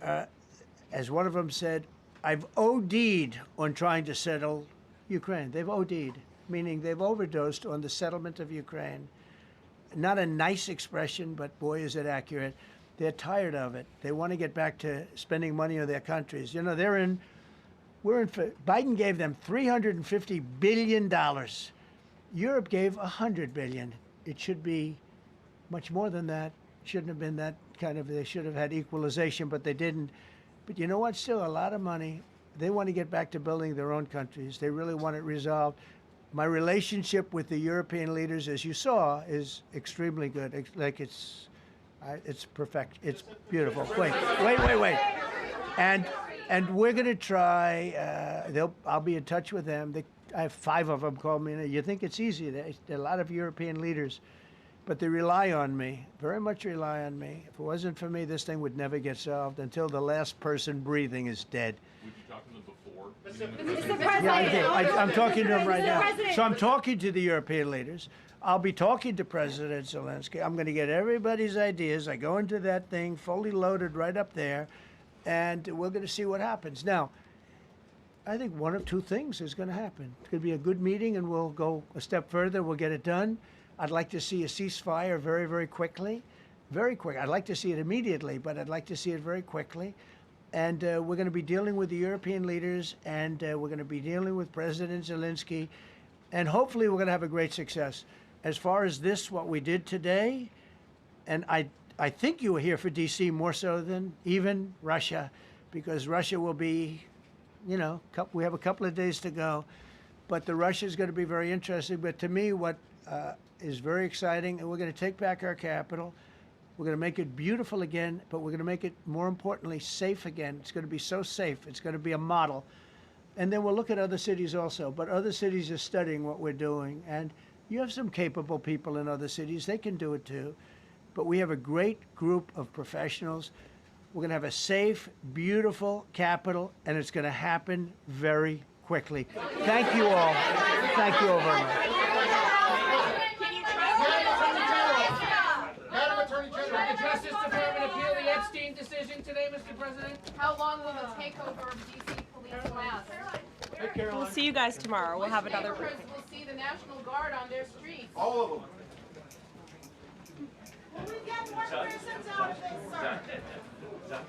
as one of them said, I've OD'd on trying to settle Ukraine. They've OD'd, meaning they've overdosed on the settlement of Ukraine. Not a nice expression, but boy, is it accurate. They're tired of it. They want to get back to spending money on their countries. You know, Biden gave them $350 billion. Europe gave $100 billion. It should be much more than that. Shouldn't have been that kind of, they should have had equalization, but they didn't. But you know what? Still a lot of money. They want to get back to building their own countries. They really want it resolved. My relationship with the European leaders, as you saw, is extremely good. It's perfect. It's beautiful. Wait. And we're going to try. I'll be in touch with them. I have 5 of them call me. You think it's easy? There are a lot of European leaders, but they rely on me. Very much rely on me. If it wasn't for me, this thing would never get solved until the last person breathing is dead. Would you talk to them before? Mr. President. Yeah, I did. I'm talking to them right now. President. So I'm talking to the European leaders. I'll be talking to President Zelensky. I'm going to get everybody's ideas. I go into that thing fully loaded right up there, and we're going to see what happens. Now, I think one of 2 things is going to happen. It's going to be a good meeting, and we'll go a step further. We'll get it done. I'd like to see a ceasefire very, very quickly. Very quick. I'd like to see it immediately, but I'd like to see it very quickly. And we're going to be dealing with the European leaders, and we're going to be dealing with President Zelensky, and hopefully we're going to have a great success. As far as this, what we did today, and I think you were here for D.C. more so than even Russia, because Russia will be, you know, we have a couple of days to go, but the Russia is going to be very interesting. But to me, what is very exciting, and we're going to take back our capital. We're going to make it beautiful again, but we're going to make it, more importantly, safe again. It's going to be so safe. It's going to be a model. And then we'll look at other cities also. But other cities are studying what we're doing. And you have some capable people in other cities. They can do it too. But we have a great group of professionals. We're going to have a safe, beautiful capital, and it's going to happen very quickly. Thank you all. Thank you all very much. Should the Justice Department appeal the Epstein decision today, Mr. President? How long will the takeover of DC police last? We'll see you guys tomorrow. We'll have another briefing. We'll see the National Guard on their streets. All of them. Will we get more prisons out of this, sir?